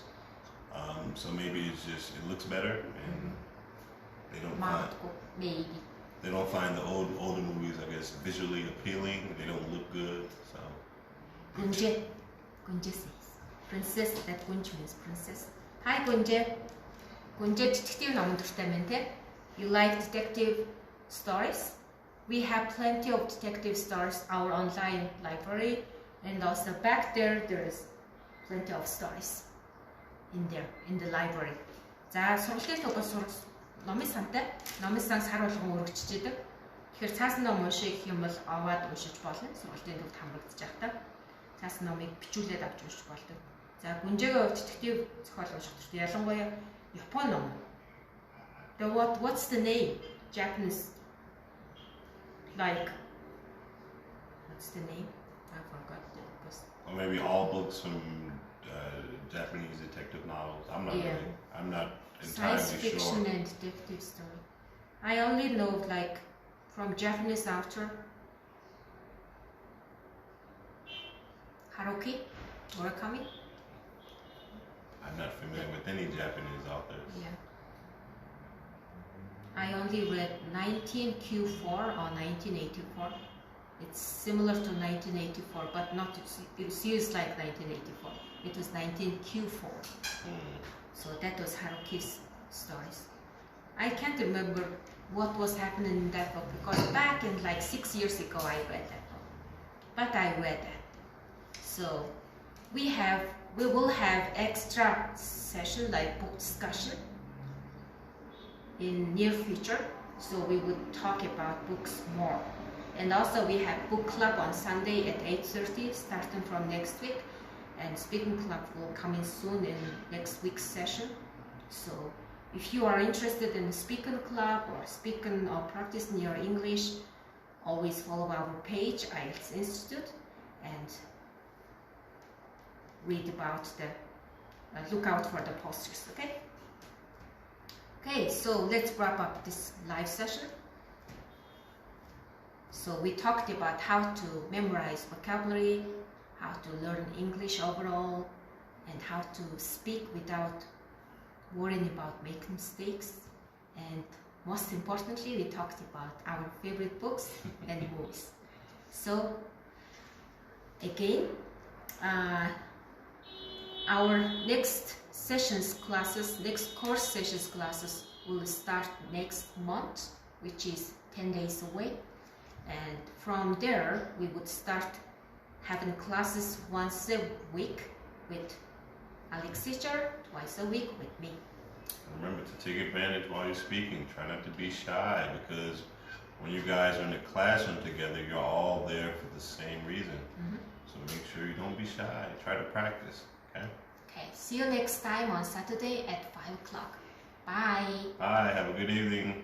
So maybe it's just it looks better, and they don't maybe. They don't find the older movies, I guess, visually appealing. They don't look good. So. Gunje says princess. That Gunje means princess. Hi Gunje. Gunje detective номон дуртай байна те. You like detective stories? We have plenty of detective stories our online library, and also back there is plenty of stories in there in the library. За сургалтын төгөөс номын сантай номын сан сар болгон өргөжж идэг. Тэгэхээр цаасан ном унших юм бол аваад уншиж болно. Сургалтын төгөд хамрагдаж байхдаа цаасан номыг бичүүлээд авч уншиж болдог. За гүнжээгээ хувьд детектив зохиол унших хэрэгтэй. Ялангуяа Японы ном. What's the name? Japanese. Like what's the name? I forgot that. Or maybe all books from Japanese detective novels. I'm not entirely Science fiction sure. and detective story. I only know like from Japanese author Haruki Murakami. I'm not familiar with any Japanese authors. Yeah. I only read 19Q4 or 1984. It's similar to 1984, but not serious like 1984. It was 19Q4. So that was Haruki's stories. I can't remember what was happening in that book because back in like 6 years ago I read that book. But I read that. So we will have extra session like book discussion in near future. So we would talk about books more. And also we have book club on Sunday at 8:30 starting from next week. And speaking club will come in soon in next week's session. So if you are interested in speaking club or speaking or practicing your English, always follow our page, Ielts Institute, and read about look out for the posters, okay? Okay, so let's wrap up this live session. So we talked about how to memorize vocabulary, how to learn English overall, and how to speak without worrying about making mistakes. And most importantly, we talked about our favorite books and movies. So again, our next course sessions classes will start next month, which is 10 days away. And from there, we would start having classes once a week with Alex teacher, twice a week with me. Remember to take advantage while you're speaking. Try not to be shy because when you guys are in the classroom together, you're all there for the same reason. So make sure you don't be shy. Try to practice, okay? Okay, see you next time on Saturday at 5 o'clock. Bye. Bye, have a good evening.